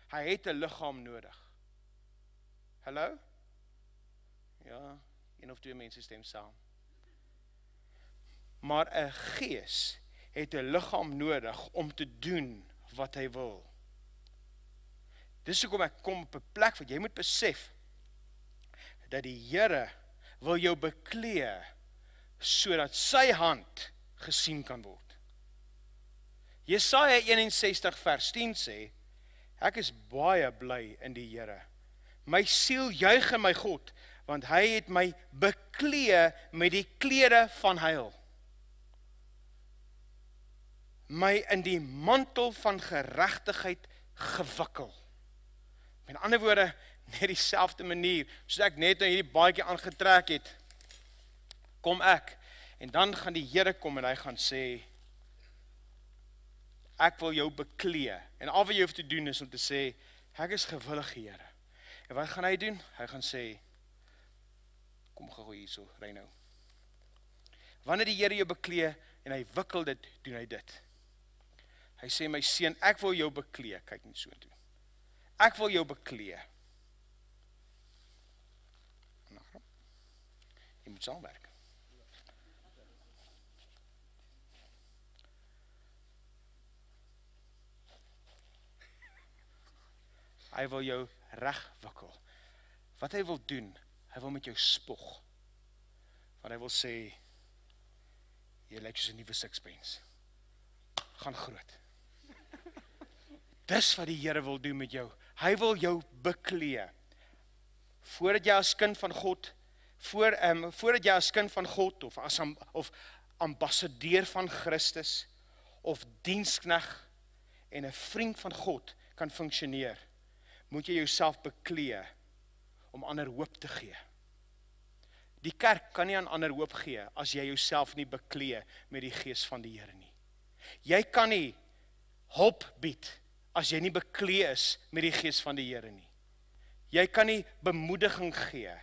Hy het 'n liggaam nodig. Hallo? Ja, een of twee mense stem saam. Maar 'n gees het 'n liggaam nodig om te doen wat hy wil. Dis hoekom ek kom op 'n plek wat jy moet besef dat die Here wil jou beklee sodat sy hand gesien kan word. Jesaja 61 vers 10 sê, ek is baie bly in die Here. My siel juig in my God, want hy het my beklee met die klere van heil. My in die mantel van geregtigheid gewikkel. Met ander woorde, net dieselfde manier, soos ek net nou hierdie baadjie aangetrek het, kom ek, en dan gaan die Here kom en hy gaan sê, ek wil jou beklee, en al wat jy hoef te doen is om te sê, ek is gewillig, Here. En wat gaan hy doen? Hy gaan sê, kom gou hierso, ry nou. Wanneer die Here jou beklee, en hy wikkel dit, doen hy dit. Hy sê, my seun, ek wil jou beklee, kyk nie so toe. Ek wil jou beklee. Nou, jy moet saamwerk. Hy wil jou regwikkel. Wat hy wil doen, hy wil met jou spog. Want hy wil sê, jy lyk soos 'n nuwe sixpence. Gaan groot. Dis wat die Here wil doen met jou. Hy wil jou beklee. Voordat jy as kind van God, voordat jy as kind van God, of ambassadeur van Christus, of dienskneg, en 'n vriend van God kan funksioneer, moet jy jouself beklee, om ander hoop te gee. Die kerk kan nie aan ander hoop gee as jy jouself nie beklee met die gees van die Here nie. Jy kan nie hulp bied as jy nie beklee is met die gees van die Here nie. Jy kan nie bemoediging gee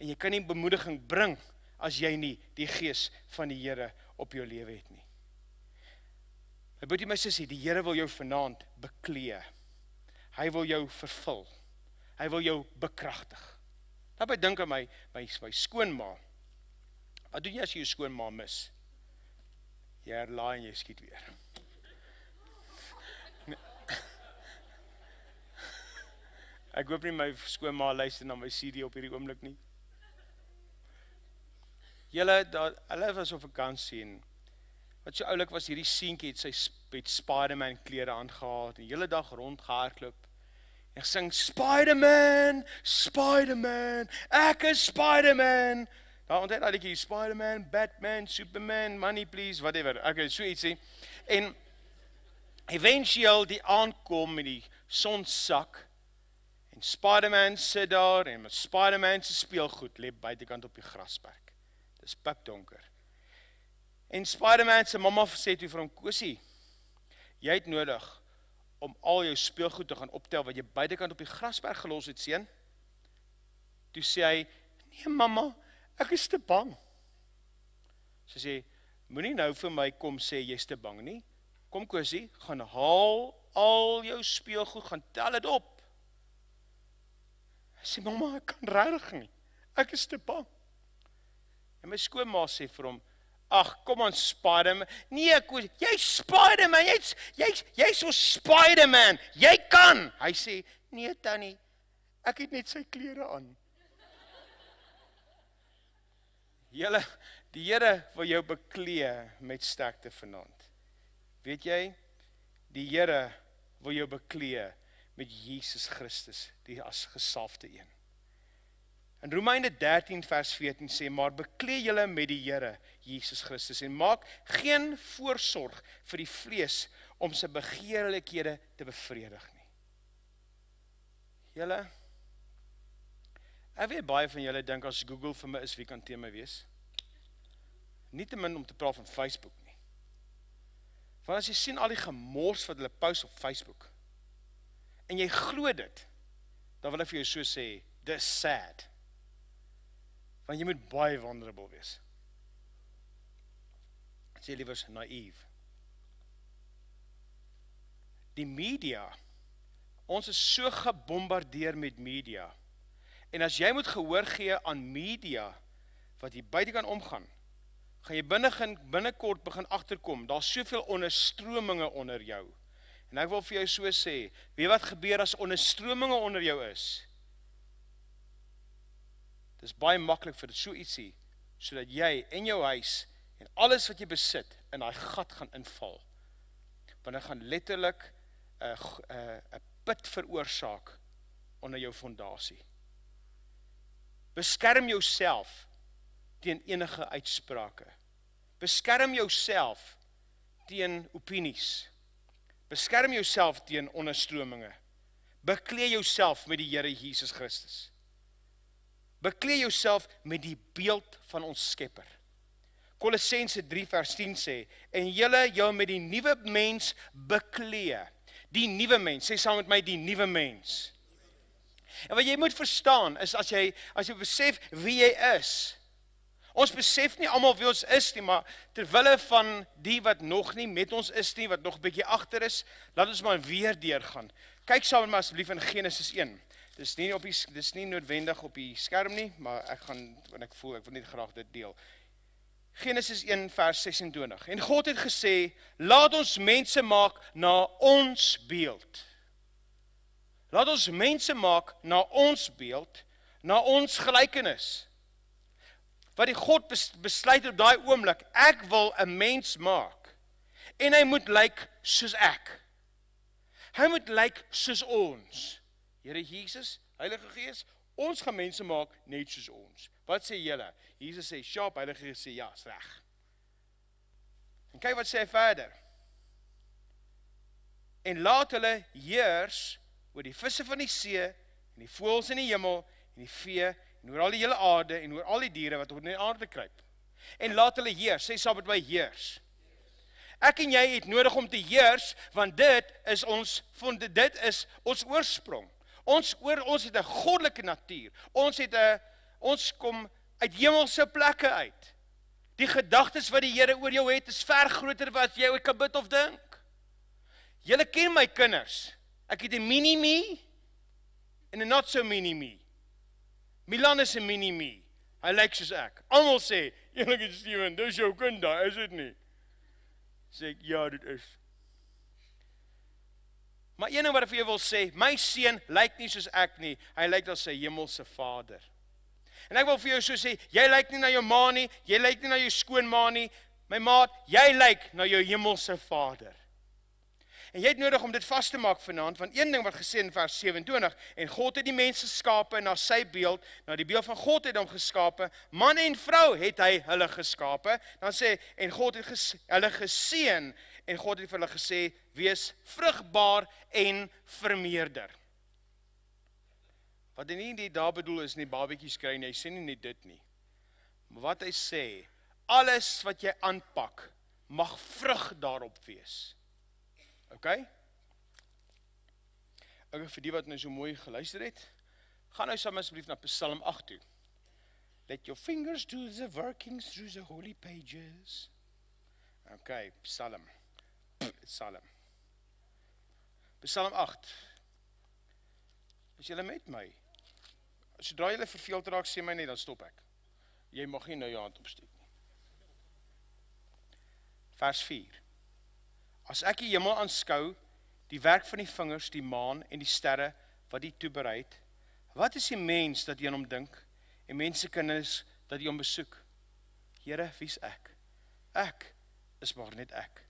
en jy kan nie bemoediging bring as jy nie die gees van die Here op jou lewe het nie. My broertjie, my sussie, die Here wil jou vanaand beklee. Hy wil jou vervul. Hy wil jou bekragtig. Laat my dink aan my skoonma. Wat doen jy as jy jou skoonma mis? Jy herlaai en jy skiet weer. Ek hoop nie my skoonma luister na my CD op hierdie oomblik nie. Hulle was op vakansie en wat so oulik was, hierdie seentjie het sy Spider-Man klere aangehad en hele dag rondgehardloop. En sing Spider-Man, Spider-Man, ek is Spider-Man. Daar onthou dat ek Spider-Man, Batman, Superman, money please, whatever. Okay, so ietsie. En eventueel die aankom met die son sak en Spider-Man sit daar en met Spider-Man se speelgoed lê buitekant op die grasperk. Dis pikdonker. En Spider-Man se mamma sê toe vir hom, Kosie, jy het nodig om al jou speelgoed te gaan optel wat jy buitekant op die grasberg gelos het, seun. Toe sê hy, nee mamma, ek is te bang. Sy sê, moenie nou vir my kom sê jy's te bang nie. Kom Kosie, gaan haal al jou speelgoed, gaan tel dit op. Hy sê, mamma, ek kan regtig nie. Ek is te bang. En my skoonma sê vir hom, ag, kom aan Spider-Man. Nee, jy's Spider-Man, jy's so Spider-Man. Jy kan. Hy sê, nee Tannie, ek het net sy klere aan. Die Here wil jou beklee met sterkte vanaand. Weet jy, die Here wil jou beklee met Jesus Christus, die as gesalfde een. In Romeine 13 vers 14 sê, maar beklee julle met die Here Jesus Christus en maak geen voorsorg vir die vlees om sy begeerlikhede te bevredig nie. Julle, ek weet baie van julle dink as Google vir my is, wie kan teen my wees? Nie te min om te praat van Facebook nie. Want as jy sien al die gemors wat hulle post op Facebook en jy glo dit, dan wil ek vir jou so sê, dis sad. Want jy moet baie vulnerable wees. Sê liewers naïef. Die media, ons is so gebombardeer met media. En as jy moet gehoor gee aan media wat hier buite kan omgaan, gaan jy binnekort begin agterkom, daar's soveel onderstrominge onder jou. En ek wil vir jou so sê, weet wat gebeur as onderstrominge onder jou is? Dis baie maklik vir so ietsie, sodat jy en jou huis en alles wat jy besit in daai gat gaan inval. Want dit gaan letterlik 'n put veroorsaak onder jou fondasie. Beskerm jouself teen enige uitsprake. Beskerm jouself teen opinies. Beskerm jouself teen onderstrominge. Beklee jouself met die Here Jesus Christus. Beklee jouself met die beeld van ons Skepper. Kolossense 3 vers 10 sê, en julle jou met die nuwe mens beklee. Die nuwe mens, sê saam met my, die nuwe mens. En wat jy moet verstaan, is as jy besef wie jy is. Ons besef nie almal wie ons is nie, maar terwille van die wat nog nie met ons is nie, wat nog 'n bietjie agter is, laat ons maar weer deurgaan. Kyk saam met my asseblief in Genesis 1. Dis nie noodwendig op die skerm nie, maar ek wil net graag dit deel. Genesis 1 vers 26. En God het gesê, laat ons mense maak na ons beeld. Laat ons mense maak na ons beeld, na ons gelykenis. Wat die God besluit op daai oomblik, ek wil 'n mens maak. En hy moet lyk soos ek. Hy moet lyk soos ons. Here Jesus, Heilige Gees, ons gaan mense maak net soos ons. Wat sê julle? Jesus sê, sharp, Heilige Gees sê, ja, is reg. En kyk wat sê hy verder. En laat hulle heers oor die visse van die see, en die voëls in die hemel, en die vee, en oor al die hele aarde, en oor al die diere wat op die aarde kruip. En laat hulle heers, sê saam met my heers. Ek en jy het nodig om te heers, want dit is ons oorsprong. Ons het 'n goddelike natuur. Ons kom uit hemelse plekke uit. Die gedagtes wat die Here oor jou het, is ver groter wat jy ooit kan bid of dink. Julle ken my kinders. Ek het 'n mini-me en 'n not so mini-me. Milan is 'n mini-me. Hy lyk soos ek. Almal sê, "Julle Steven, dis jou kind daar, is dit nie?" Sê ek, "Ja, dit is." Maar een ding wat ek vir jou wil sê, my seun lyk nie soos ek nie. Hy lyk na sy hemelse Vader. En ek wil vir jou so sê, jy lyk nie na jou ma nie, jy lyk nie na jou skoonma nie. My maat, jy lyk na jou hemelse Vader. En jy het nodig om dit vas te maak vanaand, want een ding wat gesê in vers 27, en God het die mens geskape na sy beeld, na die beeld van God het hom geskape, man en vrou het hy hulle geskape, dan sê, en God het hulle geseën, en God het vir hulle gesê, wees vrugbaar en vermeerder. Wat hy nie daar bedoel is nie, babetjies kry nie, hy sê nie net dit nie. Maar wat hy sê, alles wat jy aanpak, mag vrug daarop wees. Okay, vir die wat nou so mooi geluister het, gaan nou saam asseblief na Psalm 8 toe. Let your fingers do the workings through the holy pages. Okay, Psalm. Psalm 8. Is julle met my? Sodra julle verveeld raak, sê my net, dan stop ek. Jy mag nie nou jou hand opsteek nie. Vers 4. As ek die hemel aanskou, die werk van die vingers, die maan en die sterre, wat die toebereid, wat is die mens dat jy aan hom dink, en mensekinders dat jy hom besoek? Here, wie is ek? Ek is maar net ek.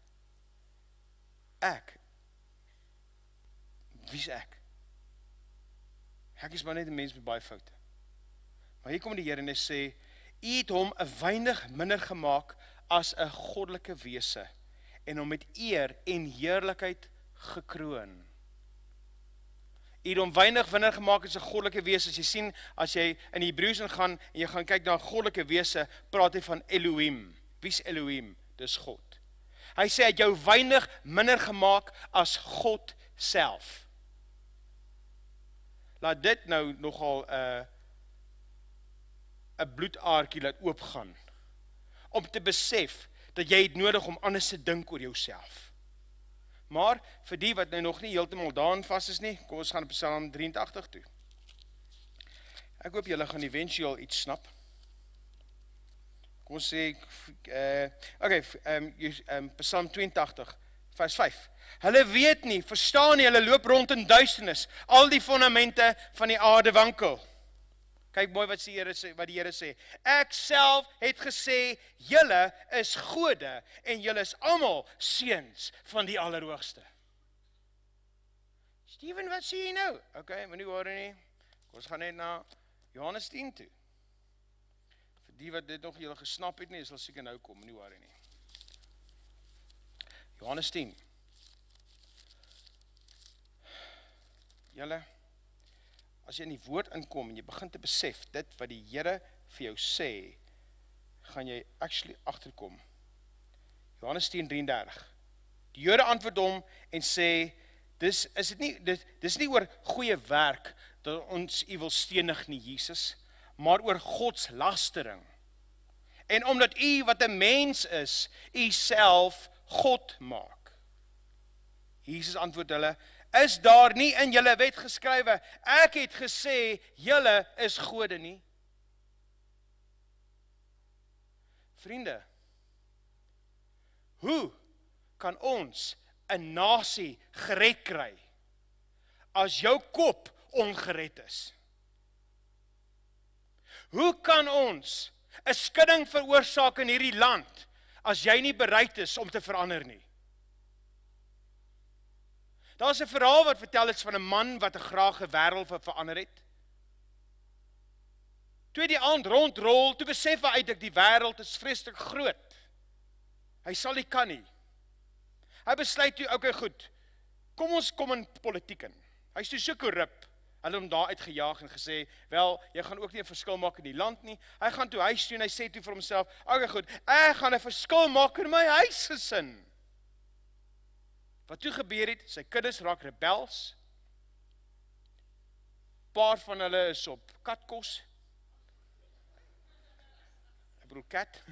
Wie is ek? Ek is maar net 'n mens met baie foute. Maar hier kom die Here en hy sê, U het hom 'n weinig minder gemaak as 'n goddelike wese, en hom met eer en heerlikheid gekroon. U het hom weinig minder gemaak as 'n goddelike wese. As jy sien, as jy in die Hebreëus ingaan en jy gaan kyk na 'n goddelike wese, praat hy van Elohim. Wie is Elohim? Dis God. Hy sê hy het jou weinig minder gemaak as God self. Laat dit nou nogal 'n bloedaartjie laat oopgaan, om te besef dat jy het nodig om anders te dink oor jouself. Maar vir die wat nou nog nie heeltemal daarin vas is nie, kom ons gaan op Psalm 83 toe. Ek hoop julle gaan eventueel iets snap. Kom ons sê, Psalm 82, vers 5. Hulle weet nie, verstaan nie, hulle loop rond in duisternis. Al die fondamente van die aarde wankel. Kyk mooi wat die Here sê. Ek self het gesê, julle is gode en julle is almal seuns van die Allerhoogste. Steven, wat sê jy nou? Okay, maar nie worry nie. Ons gaan net na Johannes 10 toe. Vir die wat dit nog julle gesnap het nie, sal seker nou kom, nie worry nie. Johannes 10. Julle, as jy in die woord inkom en jy begin te besef dit wat die Here vir jou sê, gaan jy actually agterkom. Johannes 10:33. Die Jode antwoord hom en sê, dis nie oor goeie werk dat ons u wil stenig nie, Jesus, maar oor Gods lastering. En omdat u wat 'n mens is, u self God maak. Jesus antwoord hulle, is daar nie in julle wet geskrywe, ek het gesê, julle is gode nie. Vriende, hoe kan ons 'n nasie gered kry, as jou kop ongered is? Hoe kan ons 'n skudding veroorsaak in hierdie land, as jy nie bereid is om te verander nie? Daar is 'n verhaal wat vertel is van 'n man wat graag 'n wêreld wil verander het. Toe die aand rondrol, toe besef hy uit dat die wêreld is vreeslik groot. Hy sal nie kan nie. Hy besluit toe, okay goed, kom ons kom in politiek in. Hy is toe so korrup. Hulle het hom daar uitgejaag en gesê, wel, jy gaan ook nie 'n verskil maak in die land nie. Hy gaan toe huis toe en hy sê toe vir homself, okay goed, ek gaan 'n verskil maak in my huisgesin. Wat toe gebeur het, sy kinders raak rebels. Paar van hulle is op katkos. Ek bedoel kat.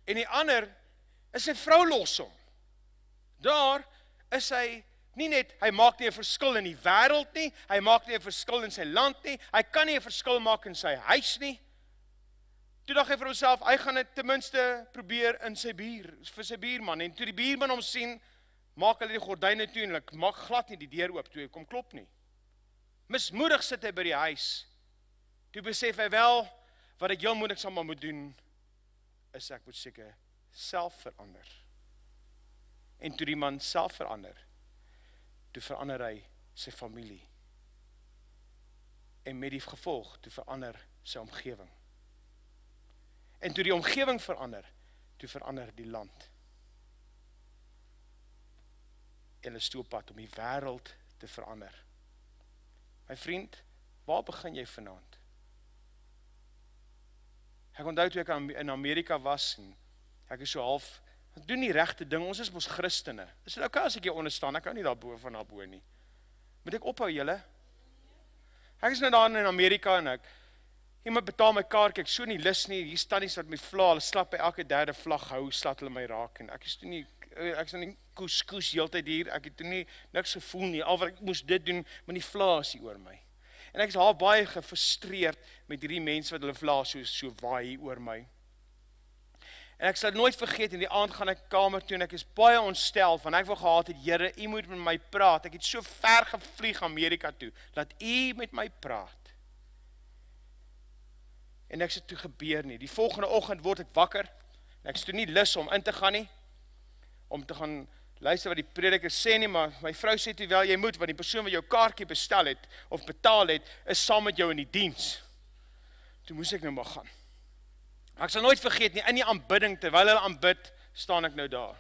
En die ander is sy vrou los hom. Daar is hy nie net, hy maak nie 'n verskil in die wêreld nie, hy maak nie 'n verskil in sy land nie, hy kan nie 'n verskil maak in sy huis nie. Toe dink hy vir homself, hy gaan dit ten minste probeer in sy vir sy buurman. En toe die buurman hom sien, maak hulle die gordyne toe en hulle maak glad nie die deur oop toe hy kom klop nie. Mismoedig sit hy by die huis. Toe besef hy wel, wat ek heel moeilik sal moet doen, is ek moet seker self verander. En toe die man self verander, toe verander hy sy familie. En met die gevolg, toe verander sy omgewing. En toe die omgewing verander, toe verander die land. En hulle is toe op pad om die wêreld te verander. My vriend, waar begin jy vanaand? Ek onthou toe ek in Amerika was, en ek is so half, ek doen die regte ding, ons is mos Christene. Is dit okay as ek jou onderstaan? Ek kan nie daarbo van daarbo nie. Moet ek ophou julle? Ek is nou daar in Amerika en iemand betaal my kaartjie, ek so nie lus nie, hier staan iets wat my vla, hulle slap by elke derde vlag hou, slat hulle my raak, en ek is toe nie, ek is nou nie koes heeltyd hier, ek het toe nie niks gevoel nie, al wat ek moes dit doen, maar die vla is hier oor my. En ek is half baie gefrustreerd met hierdie mense wat hulle vla so waai hier oor my. En ek sal nooit vergeet, in die aand gaan ek kamer toe en ek is baie ontstel, van ek wil gehad het, Here, U moet met my praat. Ek het so ver gevlieg Amerika toe, laat U met my praat. En ek sê toe gebeur nie. Die volgende oggend word ek wakker, en ek is toe nie lus om in te gaan nie, om te gaan luister wat die prediker sê nie, maar my vrou sê toe wel, jy moet, want die persoon wat jou kaartjie bestel het, of betaal het, is saam met jou in die diens. Toe moes ek nou maar gaan. Ek sal nooit vergeet nie, in die aanbidding, terwyl hulle aanbid, staan ek nou daar.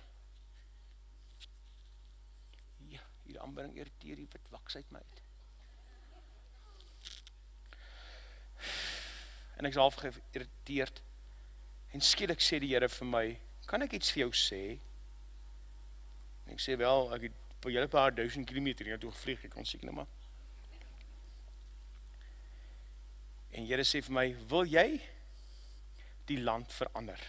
Ja, hierdie aanbidding irriteer die wat waks uit my uit. En ek is half geïrriteerd. En skielik sê die Here vir my, kan ek iets vir jou sê? En ek sê wel, ek het vir julle paar 1000 kilometer hier toe gevlieg, ek kan seker nou maar. En Here sê vir my, wil jy die land verander?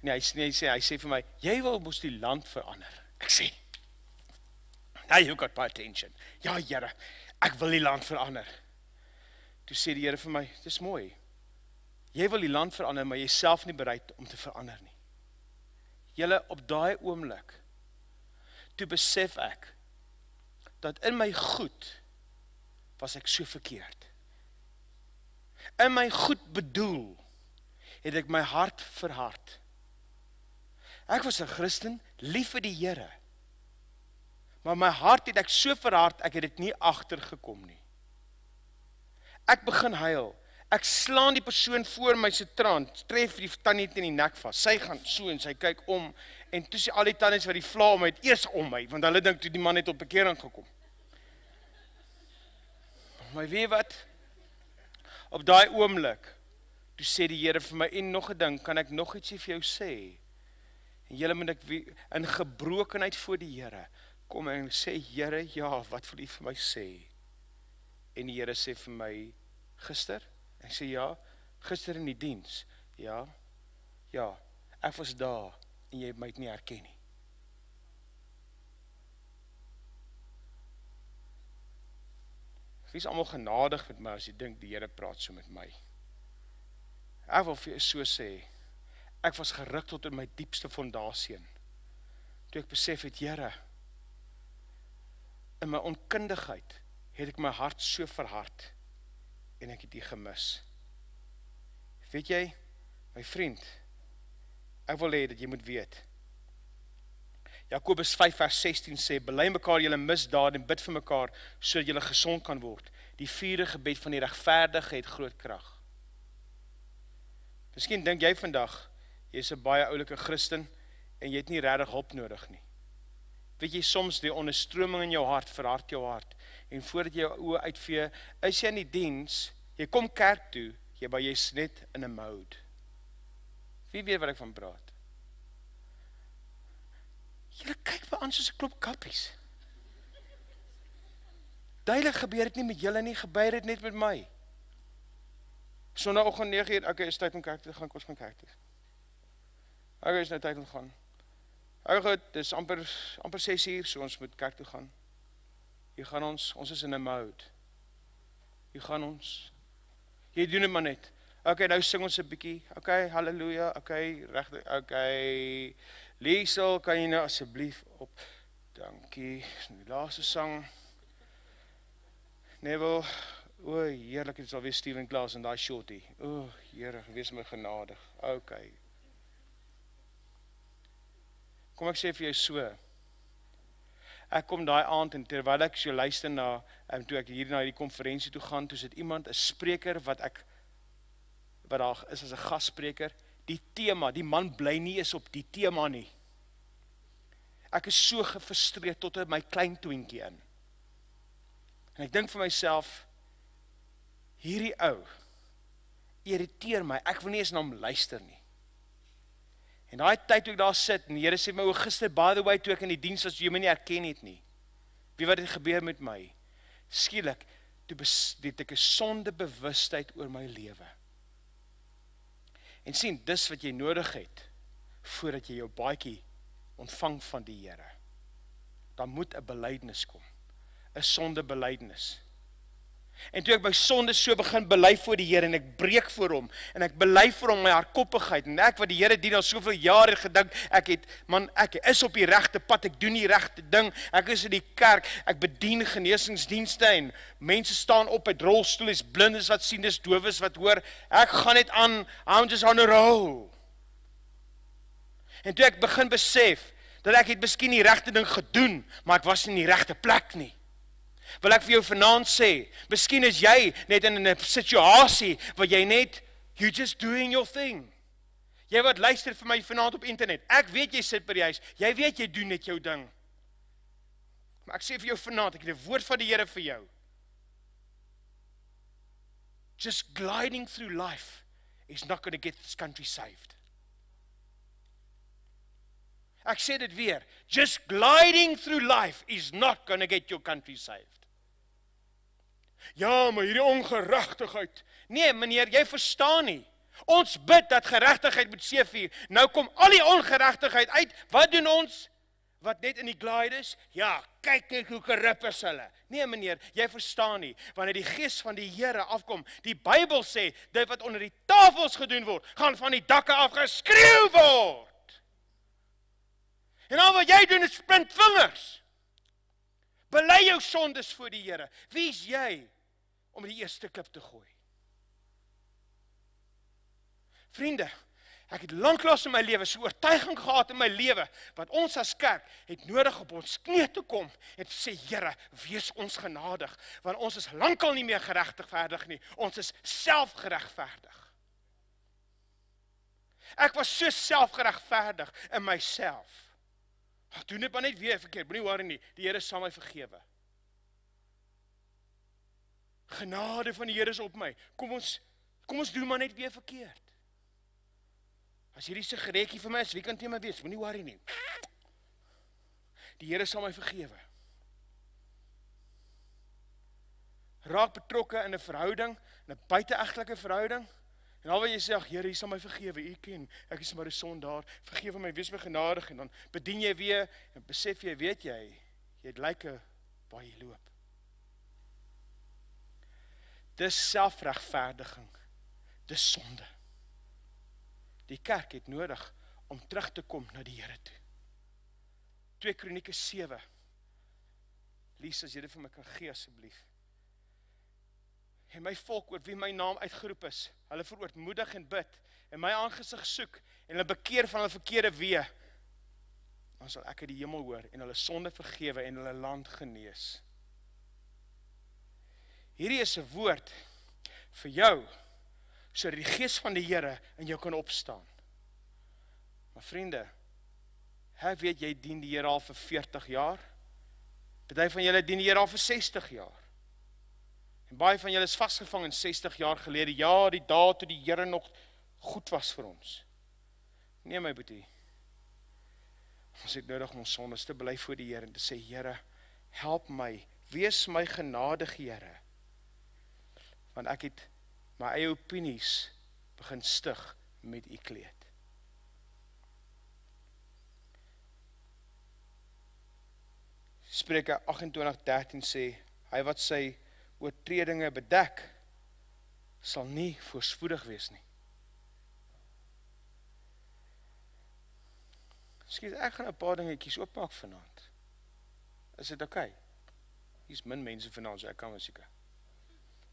Nee, hy sê vir my, jy wil mos die land verander. Ek sê, now you got my attention. Ja, Here, ek wil die land verander. Toe sê die Here vir my, dis mooi. Jy wil die land verander, maar jy is self nie bereid om te verander nie. Julle, op daai oomblik, toe besef ek, dat in my goed, was ek so verkeerd. In my goed bedoel, het ek my hart verhard. Ek was 'n Christen, lief vir die Here. Maar my hart het ek so verhard, ek het dit nie agtergekom nie. Ek begin huil. Ek slaan die persoon voor my se trant, tref die tannie teen die nek vas. Sy gaan so en sy kyk om, en toe sê al die tannies wat die vla om my, het eers om my, want hulle dink toe die man het op bekering gekom. Maar weet wat? Op daai oomblik, toe sê die Here vir my, en nog 'n ding, kan ek nog ietsie vir jou sê? En julle moet ek in gebrokenheid voor die Here kom en sê, Here, ja, wat wil U vir my sê? En die Here sê vir my, gister? Ek sê, ja, gister in die diens. Ja, ek was daar, en jy het my nie herken nie. Wie is allemaal genadig met my, as jy dink, die Here praat so met my? Ek wil vir jou so sê, ek was geruk tot in my diepste fondasie in. Toe ek besef het, Here, in my onkundigheid, het ek my hart so verhard, en ek het die gemis. Weet jy, my vriend, ek wil hê dat jy moet weet, Jakobus 5 vers 16 sê, bely mekaar julle misdaad en bid vir mekaar, sodat julle gesond kan word. Die vurende gebed van die regverdige het groot krag. Miskien dink jy vandag, jy is 'n baie oulike Christen, en jy het nie regtig hulp nodig nie. weet jy, soms die onderstroming in jou hart, verhard jou hart, en voordat jy jou oë uitvee, is jy in die diens, jy kom kerk toe, maar jy's net in 'n mode. Wie weet wat ek van praat? Julle kyk by aan soos 'n klop kappies. Duidelik gebeur dit nie met julle nie, gebeur dit net met my. Sondagoggend 9:00, okay, is tyd om kerk toe te gaan, kom ons gaan kerk toe. Okay, is nou tyd om te gaan. Okay, goed, dis amper 6:00, so ons moet kerk toe gaan. Hier gaan ons is in 'n mode. Hier gaan ons. Jy doen dit maar net. Okay, nou sing ons 'n bietjie. Okay, halleluja. Okay, regtig. Okay. Liesel, kan jy nou asseblief op? Dankie. Die laaste sang. Neville, o, heerlik, dit is alweer Steven Klaas en daai shorty. O, Here, wees my genadig. Okay. Kom ek sê vir jou so. Ek kom daai aand en terwyl ek so luister na, toe ek hier na die konferensie toe gaan, toe sit iemand, 'n spreker wat daar is as 'n gasspreker, die tema, die man bly nie is op die tema nie. Ek is so gefrustreerd tot in my klein twinkie in. En ek dink vir myself, hierdie ou irriteer my, ek wil nie eens na hom luister nie. En daai tyd toe ek daar sit, en die Here sê my, gister, by the way, toe ek in die diens was, jy my nie herken het nie. Wie wat het gebeur met my? Skielik, toe het ek 'n sondebewustheid oor my lewe. En sien, dis wat jy nodig het, voordat jy jou baadjie ontvang van die Here. Dan moet 'n belydenis kom. 'n Sondebelydenis. En toe ek my sonde so begin bely voor die Here, en ek breek voor hom, en ek bely vir hom my hardkoppigheid, en ek wat die Here dien al soveel jare gedink, ek is op die regte pad, ek doen die regte ding, ek is in die kerk, ek bedien genesingsdienste, en mense staan op uit rolstoel, blindes wat sien, dis dowes wat hoor, ek gaan net aan, I'm just on a roll. En toe ek begin besef, dat ek het miskien die regte ding gedoen, maar ek was nie in die regte plek nie. Wil ek vir jou vanaand sê, miskien is jy net in 'n situasie waar jy net, you just doing your thing. Jy wat luister vir my vanaand op internet, ek weet jy sit by die huis, jy weet jy doen net jou ding. Maar ek sê vir jou vanaand, ek het 'n woord van die Here vir jou. Just gliding through life is not going to get this country saved. Ek sê dit weer, just gliding through life is not going to get your country saved. Ja, maar hierdie ongeregtigheid. Nee, meneer, jy verstaan nie. Ons bid dat geregtigheid moet seëvier. Nou kom al die ongeregtigheid uit. Wat doen ons? Wat net in die glide is? Ja, kyk hoe korrup is hulle. Nee, meneer, jy verstaan nie. Wanneer die gees van die Here afkom, die Bybel sê, dit wat onder die tafels gedoen word, gaan van die dakke af geskreeu word. En al wat jy doen is sprint vingers. Bely jou sondes voor die Here. Wie is jy om die eerste klip te gooi? Vriende, ek het lanklaas in my lewe so oortuiging gehad in my lewe, wat ons as kerk het nodig op ons knie te kom en te sê, Here, wees ons genadig, want ons is lankal nie meer geregverdig nie, ons is selfgeregverdig. Ek was so selfgeregverdig in myself. Doen dit maar net weer verkeerd, moenie worry nie, die Here sal my vergewe. Genade van die Here is op my, kom ons doen maar net weer verkeerd. As hierdie sigaretjie vir my is, wie kan teen my wees, moenie worry nie. Die Here sal my vergewe. Raak betrokke in 'n verhouding, in 'n buiteegtelike verhouding, en al wat jy sê, ag Here, U sal my vergewe, U ken, ek is maar 'n sondaar, vergewe my, wees my genadig, en dan bedien jy weer, en besef jy, weet jy het lyke waar jy loop. Dis selfregverdiging, dis sonde. Die kerk het nodig om terug te kom na die Here toe. 2 Kronieke 7. Lees as jy dit vir my kan gee asseblief. En my volk oor wie my naam uitgeroep is, hulle verootmoedig en bid, en my aangesig soek, en hulle bekeer van hulle verkeerde weë, dan sal ek uit die hemel hoor, en hulle sonde vergewe, en hulle land genees. Hierdie is 'n woord vir jou, sodat die gees van die Here in jou kan opstaan. Maar vriende, Ek weet jy dien die Here al vir 40 jaar. Party van julle dien die Here al vir 60 jaar. En baie van julle is vasgevang in 60 jaar gelede. Ja, die dae toe die Here nog goed was vir ons. Nee my boetie. Ons het nodig om ons sondes te bely voor die Here en te sê, Here, help my, wees my genadige Here. Want ek het my eie opinies begin stig met u kleed. Spreuke 28:13 sê, hy wat sy oortredinge bedek, sal nie voorspoedig wees nie. Skies, ek gaan 'n paar dingetjies oopmaak vanaand. Is dit oukei? Hier's min mense vanaand, so ek kan seker.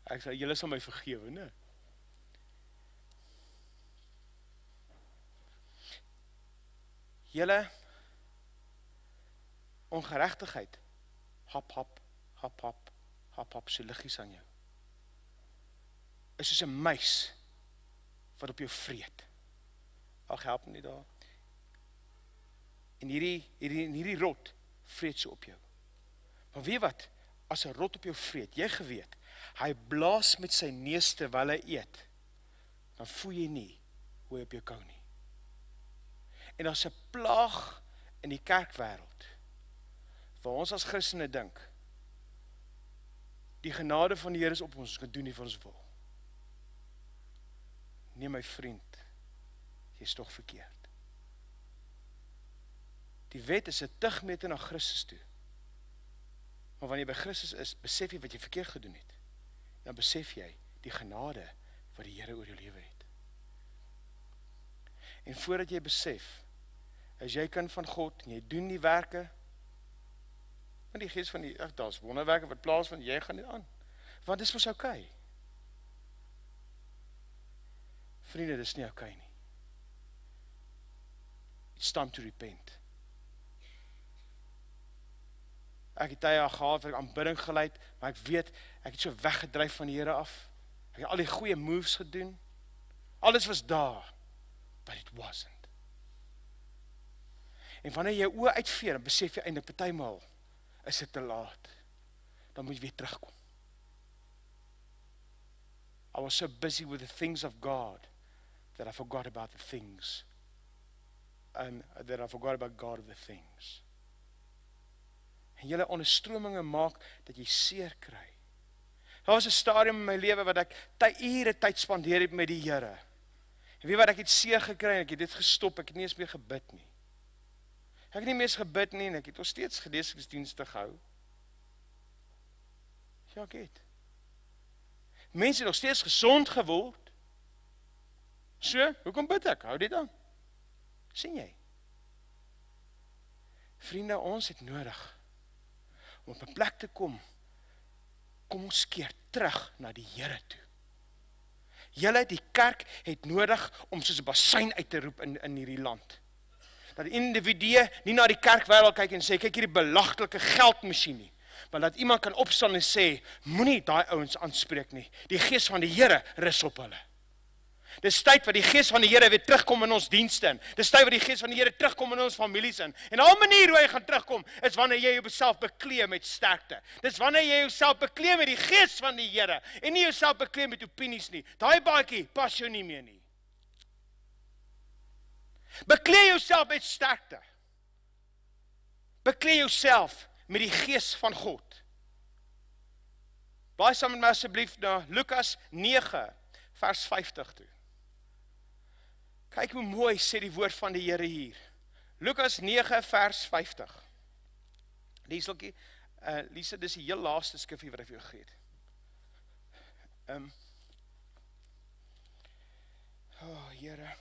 Ek sê, julle sal my vergewe, né? Julle ongeregtigheid, hap, hap, hap, hap, hap, hap, so liggies aan jou. Is soos 'n muis wat op jou vreet. Ag, help nie daar. En hierdie rot vreet so op jou. Maar weet wat, as 'n rot op jou vreet, jy geweet, hy blaas met sy neus terwyl hy eet, dan voel jy nie hoe hy op jou kou nie. En as 'n plaag in die kerkwêreld, waar ons as Christene dink, die genade van die Here is op ons, ons kan doen nie wat ons wil. Nee my vriend, jy is tog verkeerd. Die wet is 'n tugmeter na Christus toe. Maar wanneer jy by Christus is, besef jy wat jy verkeerd gedoen het. Dan besef jy die genade wat die Here oor jou lewe het. En voordat jy besef, as jy kind van God en jy doen die werke, want die gees van die, daar's wonderwerke wat plaasvind, jy gaan dit aan. Want dis mos oukei. Vriende, dis nie oukei nie. It's time to repent. Ek het tye gehad wat ek aanbidding geleid, maar ek weet, ek het so weggedryf van die Here af. Ek het al die goeie moves gedoen. Alles was daar, but it wasn't. En wanneer jy oë uitvee, dan besef jy eintlik partymal is dit te laat. Dan moet jy weer terugkom. I was so busy with the things of God that I forgot about the things. And that I forgot about God of the things. En julle onderstrominge maak dat jy seer kry. Daar was 'n stadium in my lewe wat ek ure tyd spandeer het met die Here. En weet wat, ek het seer gekry en ek het dit gestop, ek het nie eens meer gebid nie. Ek het nie meer gebid nie en ek het nog steeds gedeesdienste gehou. Ja, ek het. Mense het nog steeds gesond geword. So, hoekom bid ek? Hou dit aan. Sien jy? Vriende, ons het nodig om op 'n plek te kom ons keer terug na die Here toe. Julle, die kerk het nodig om soos 'n bassein uit te roep in hierdie land. Dat individue nie na die kerkwêreld kyk en sê, kyk hierdie belaglike geldmasjien nie. Maar dat iemand kan opstaan en sê, moenie daai ouens aanspreek nie. Die gees van die Here rus op hulle. Dis tyd wat die gees van die Here weer terugkom in ons dienste in. Dis tyd wat die gees van die Here terugkom in ons families in. En al manier hoe hy gaan terugkom, is wanneer jy jouself beklee met sterkte. Dis wanneer jy jouself beklee met die gees van die Here en nie jouself beklee met opinies nie. Daai baadjie pas jou nie meer nie. Beklee jouself met sterkte. Beklee jouself met die gees van God. Blaai saam met my asseblief na Lukas 9 vers 50 toe. Kyk hoe mooi sê die woord van die Here hier. Lukas 9 vers 50. Lieseltjie, Lisa, dis die heel laaste skrifgie wat ek vir jou gegee het. Here,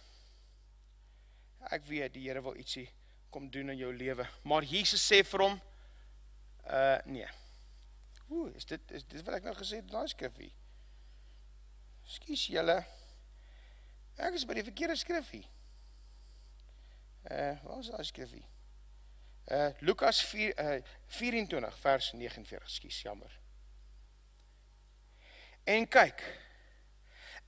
ek weet die Here wil ietsie kom doen in jou lewe, maar Jesus sê vir hom, nee. Is dit wat ek nou gesê het, daai skrifgie? Skus julle, ek is by die verkeerde skrifgie. Waar is daai skrifgie? Lukas 24 vers 49, skus, jammer. En kyk,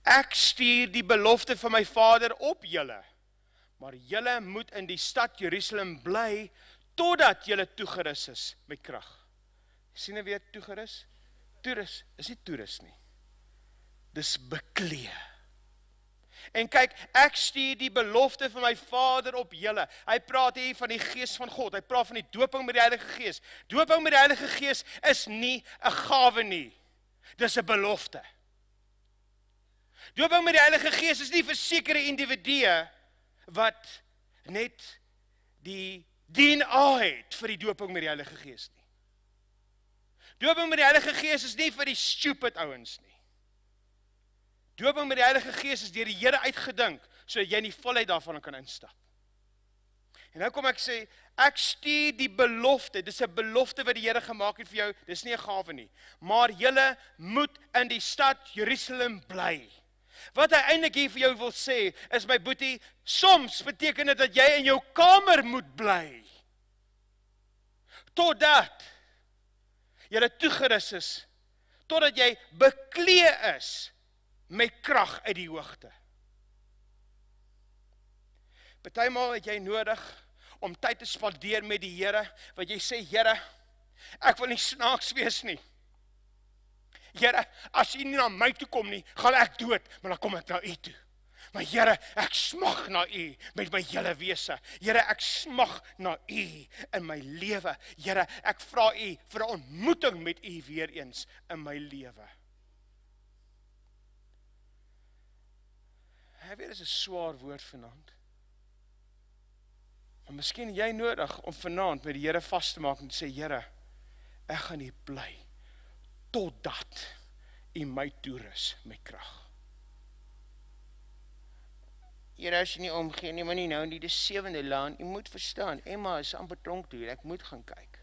ek stuur die belofte van my Vader op julle, maar julle moet in die stad Jerusalem bly, totdat julle toegerus is met krag. Sien jy weer toegerus? Toerus, is nie toerus nie. Dis beklee. En kyk, ek stuur die belofte van my Vader op julle. Hy praat hier van die Gees van God. Hy praat van die doping met die Heilige Gees. Doping met die Heilige Gees is nie 'n gawe nie. Dis 'n belofte. Doping met die Heilige Gees is nie vir sekere individue wat net die DNA het vir die doping met die Heilige Gees nie. Doping met die Heilige Gees is nie vir die stupid ouens nie. Doping met die Heilige Gees is deur die Here uitgedink, sodat jy in die volheid daarvan kan instap. En nou kom ek sê, ek stuur die belofte, dis 'n belofte wat die Here gemaak het vir jou, dis nie 'n gawe nie. Maar julle moet in die stad Jerusalem bly. Wat hy eintlik hier vir jou wil sê, is my boetie, soms beteken dit dat jy in jou kamer moet bly. Totdat jy toegerus is, totdat jy beklee is met krag uit die hoogte. Partymal het jy nodig om tyd te spandeer met die Here, wat jy sê, Here, ek wil nie snaaks wees nie. Here, as U nie na my toe kom nie, gaan ek dood, maar dan kom ek na U toe. Maar Here, ek smag na U met my hele wese. Here, ek smag na U in my lewe. Here, ek vra U vir 'n ontmoeting met U weer eens in my lewe. Hy weet, dit is 'n swaar woord vanaand. Maar miskien het jy nodig om vanaand met die Here vas te maak en te sê, Here, ek gaan hier bly, totdat U my toerus met krag. Here, as jy nie omgee nie, maar nie nou nie, dis 7de laan, jy moet verstaan, Emma is amper tronk toe, ek moet gaan kyk.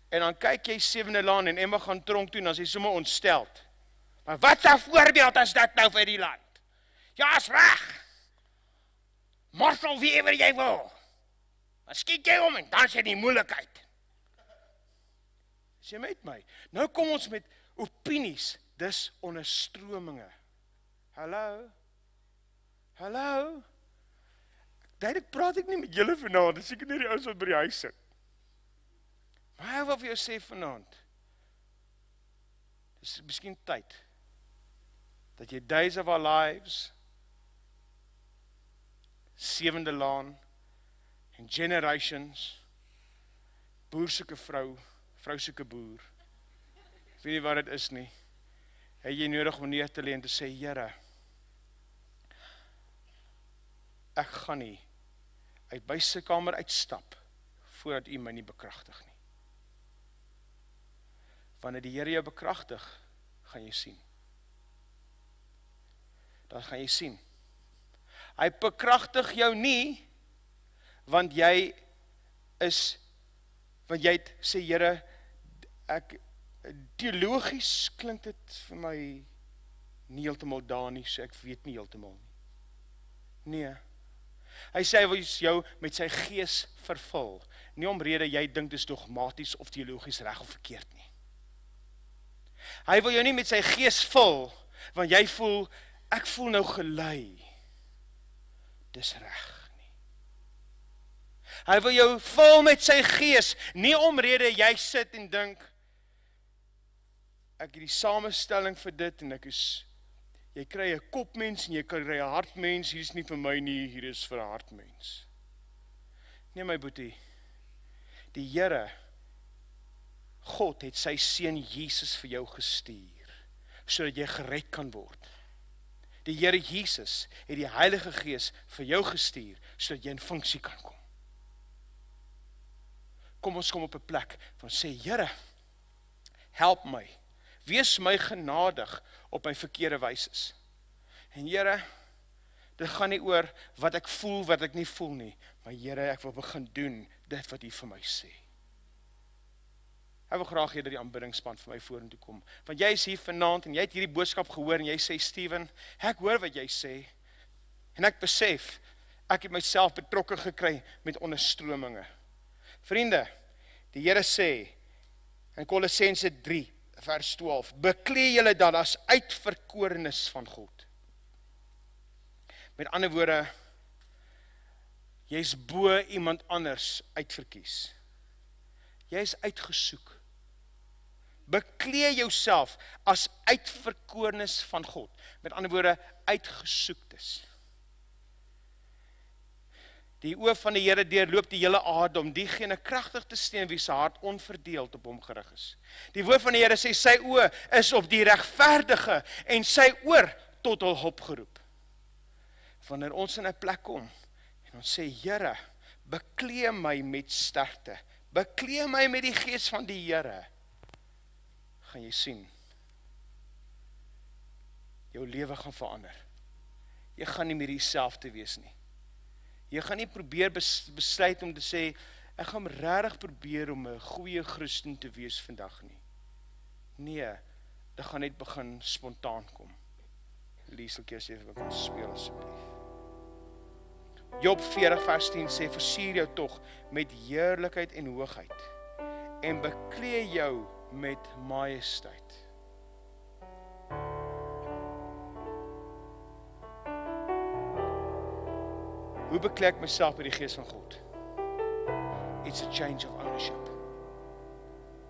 En dan kyk jy 7de laan en Emma gaan tronk toe en dan is hy sommer ontsteld. Maar wat 'n voorbeeld is dit nou vir die land? Ja, is reg. Morsel wie ever jy wil. Maar skiet jy om en dan is jy die moeilikheid. Is jy met my? Nou kom ons met opinies, dis onderstrominge. Hallo? Hallo? Duidelik praat ek nie met julle vanaand, dis seker nie die ouens wat by die huis sit. Maar ek wil vir jou sê vanaand, dis miskien tyd, dat jy Days of Our Lives, 7de laan, en Generations, boer soeke vrou, vrou soeke boer, ek weet nie wat dit is nie, het jy nodig om neer te lê en te sê, Here, ek gaan nie uit by sy kamer uitstap, voordat U my nie bekragtig nie. Wanneer die Here jou bekragtig, gaan jy sien. Dan gaan jy sien. Hy bekragtig jou nie, want jy het sê, Here, teologies klink dit vir my nie heeltemal daar nie, so ek weet nie heeltemal nie. Nee. Hy sê hy wil jou met sy gees vervul, nie omrede jy dink dit is dogmaties of teologies reg of verkeerd nie. Hy wil jou nie met sy gees vul, want jy voel, ek voel nou gelei. Dis reg nie. Hy wil jou vul met sy gees, nie omrede jy sit en dink, ek het die samestelling vir dit, en jy kry 'n kopmens, en jy kry 'n hartmens, hier is nie vir my nie, hier is vir 'n hartmens. Nee my boetie, die Here, God het sy seun Jesus vir jou gestuur, sodat jy gered kan word. Die Here Jesus het die Heilige Gees vir jou gestuur, sodat jy in funksie kan kom. Kom ons kom op 'n plek van sê, Here, help my, wees my genadig op my verkeerde wyses. En Here, dit gaan nie oor wat ek voel, wat ek nie voel nie, maar Here, ek wil begin doen dit wat U vir my sê. Ek wil graag hê dat die aanbiddingspan vir my vorentoe kom. Want jy is hier vanaand en jy het hierdie boodskap gehoor en jy sê, Steven, ek hoor wat jy sê. En ek besef, ek het myself betrokke gekry met onderstrominge. Vriende, die Here sê in Kolossense 3, vers 12. Beklee julle dan as uitverkorenes van God. Met ander woorde, jy's bo iemand anders uitverkies. Jy's uitgesoek. Beklee jouself as uitverkorenes van God. Met ander woorde, uitgesoektes. Die oë van die Here deurloop die hele aardom, diegene kragtig te steen wie se hart onverdeeld op hom gerig is. Die woord van die Here sê, sy oë is op die regverdige en sy oor tot hul hulp geroep. Wanneer ons in 'n plek kom en ons sê, Here, beklee my met sterkte, beklee my met die gees van die Here, gaan jy sien, jou lewe gaan verander. Jy gaan nie meer dieselfde wees nie. Jy gaan nie probeer besluit om te sê, ek gaan regtig probeer om 'n goeie Christen te wees vandag nie. Nee, dit gaan net begin spontaan kom. Lieseltjie sê vir my kan speel asseblief. Job 40 vers 10 sê, versier jou tog met heerlikheid en hoogheid en beklee jou met majesteit. Hoe beklee ek myself met die gees van God? It's a change of ownership.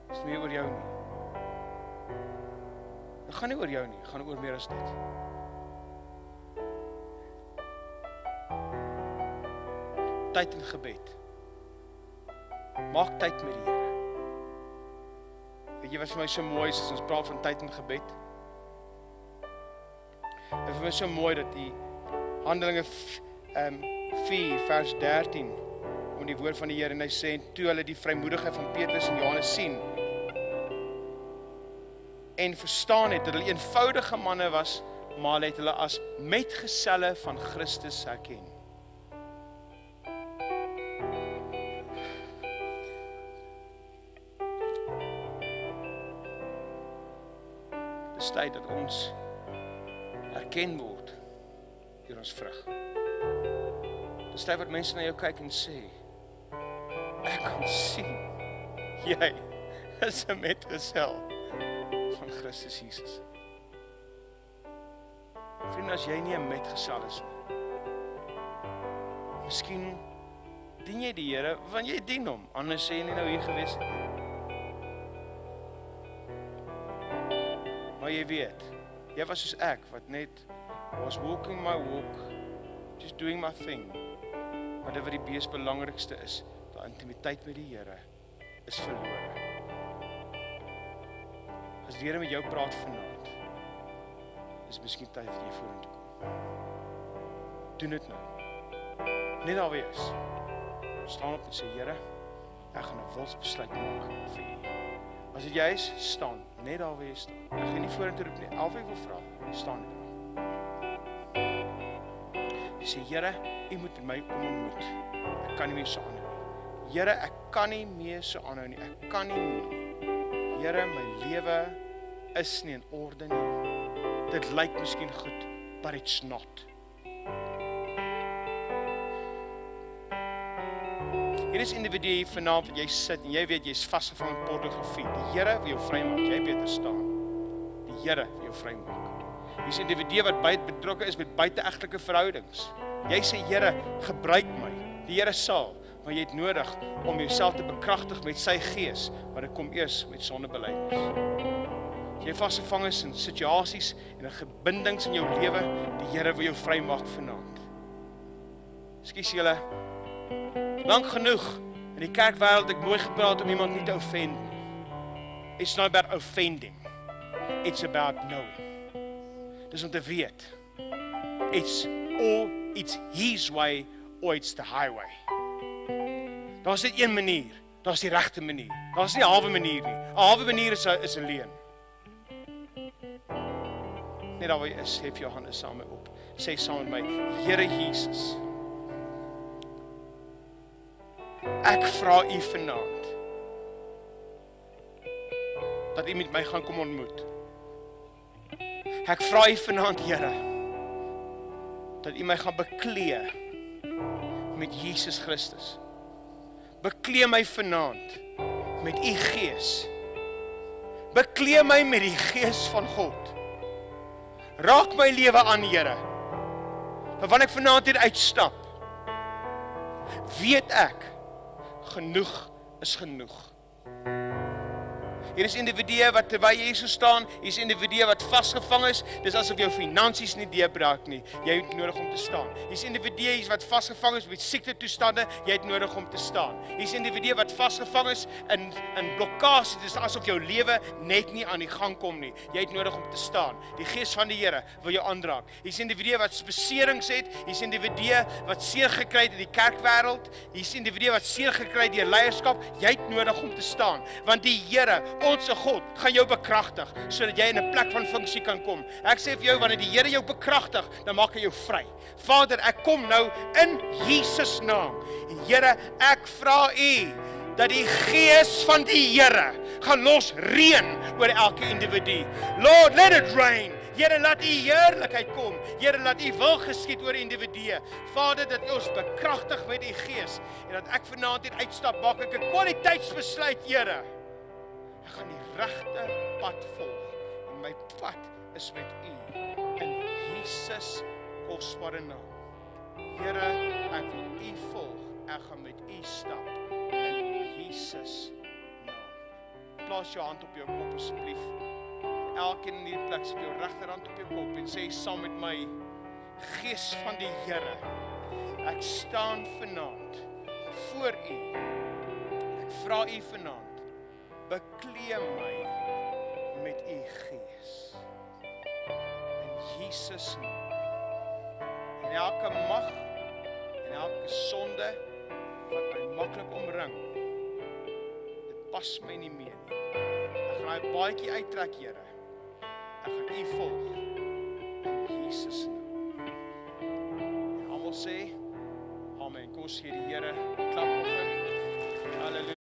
Dit is nie oor jou nie. Dit gaan nie oor jou nie, dit gaan oor meer as dit. Tyd in gebed. Maak tyd met die Here. Weet jy wat vir my so mooi is, as ons praat van tyd in gebed? Dit is vir my so mooi dat die Handelinge 4 vers 13 om die woord van die Here, en hy sê, toe hulle die vrymoedigheid van Petrus en Johannes sien en verstaan het dat hulle eenvoudige manne was, maar het hulle as metgeselle van Christus herken. Dis tyd dat ons herken word deur ons vrug. Dis tyd wat mense na jou kyk en sê, ek kan sien, jy is 'n metgesel van Christus Jesus. Vriende, as jy nie 'n metgesel is nie, miskien dien jy die Here, want jy dien hom, anders sê jy nie nou hier gewees nie. Maar jy weet, jy was soos ek, wat net was walking my walk, just doing my thing. Maar dit wat die mees belangrikste is, die intimiteit met die Here, is verlore. As die Here met jou praat vanaand, is miskien tyd vir jy vorentoe kom. Doen dit nou. Net daar wees. Staan op en sê, Here, ek gaan 'n wilsbesluit maak vir U. As dit jy is, staan. Net daar wees staan. Ek gaan nie vorentoe roep nie. Alweer wil vra, staan net daar. Jy sê, Here, U moet met my kom ontmoet. Ek kan nie meer so aanhou nie. Here, ek kan nie meer so aanhou nie. Ek kan nie meer nie. Here, my lewe is nie in orde nie. Dit lyk miskien goed, but it's not. Hier is individue hier vanaand wat jy sit en jy weet jy's vasgevang in pornografie. Die Here wil jou vrymaak, jy beter staan. Die Here wil jou vrymaak. Hier is individue wat betrokke is met buiteegtelike verhoudings. Jy sê, Here, gebruik my. Die Here sal, maar jy het nodig om jouself te bekragtig met sy gees, maar dit kom eers met sondebelydenis. As jy vasgevang is in situasies en in gebindings in jou lewe, die Here wil jou vrymaak vanaand. Ekskuus julle, lank genoeg in die kerkwêreld ek nooit gepraat om iemand nie te offend nie. It's not about offending. It's about knowing. Dis om te weet. It's his way or it's the highway. Daar's net een manier. Daar's die regte manier. Daar's nie 'n halwe manier nie. 'n Halwe manier is 'n leuen. Net daar waar jy is, hef jou hande saam met op. Sê saam met my, Here Jesus, ek vra U vanaand dat U met my gaan kom ontmoet. Ek vra U vanaand, Here, dat U my gaan beklee met Jesus Christus. Beklee my vanaand met U Gees. Bekleed my met die Gees van God. Raak my lewe aan, Here. Maar wanneer ek vanaand hier uitstap, weet ek, genoeg is genoeg. Hier is individue wat terwyl jy hier so staan, hier is individue wat vasgevang is, dis asof jou finansies nie deurbraak nie, jy het nodig om te staan. Hier is individue wat vasgevang is met siekte toestande, jy het nodig om te staan. Hier is individue wat vasgevang is in blokkades, dis asof jou lewe net nie aan die gang kom nie, jy het nodig om te staan. Die Gees van die Here wil jou aanraak. Hier is individue wat beserings het, hier is individue wat seer gekry het in die kerkwêreld, hier is individue wat seer gekry het deur leierskap, jy het nodig om te staan, want die Here, ons God, gaan jou bekragtig, sodat jy in 'n plek van funksie kan kom. Ek sê vir jou, wanneer die Here jou bekragtig, dan maak hy jou vry. Vader, ek kom nou in Jesus naam. Here, ek vra U, dat die Gees van die Here gaan los reën oor elke individu. Lord, let it rain. Here, laat U heerlikheid kom. Here, laat U wil geskied oor individue. Vader, dat U ons bekragtig met U Gees, en dat ek vanaand hier uitstap, maak ek 'n kwaliteitsbesluit, Here. Ek gaan die regte pad volg, en my pad is met U, in Jesus kosbare naam. Here, ek wil U volg, ek gaan met U stap, in Jesus naam. Plaas jou hand op jou kop asseblief. Elkeen in hierdie plek, sit jou regterhand op jou kop en sê saam met my, Gees van die Here, ek staan vanaand voor U. Ek vra U vanaand, bekleed my met U Gees. In Jesus naam. En elke mag en elke sonde wat my maklik omring, dit pas my nie meer nie. Ek gaan daai baadjie uittrek, Here. Ek gaan U volg in Jesus naam. En almal sê, amen. Kom ons gee die Here 'n klapoffer. Halleluja.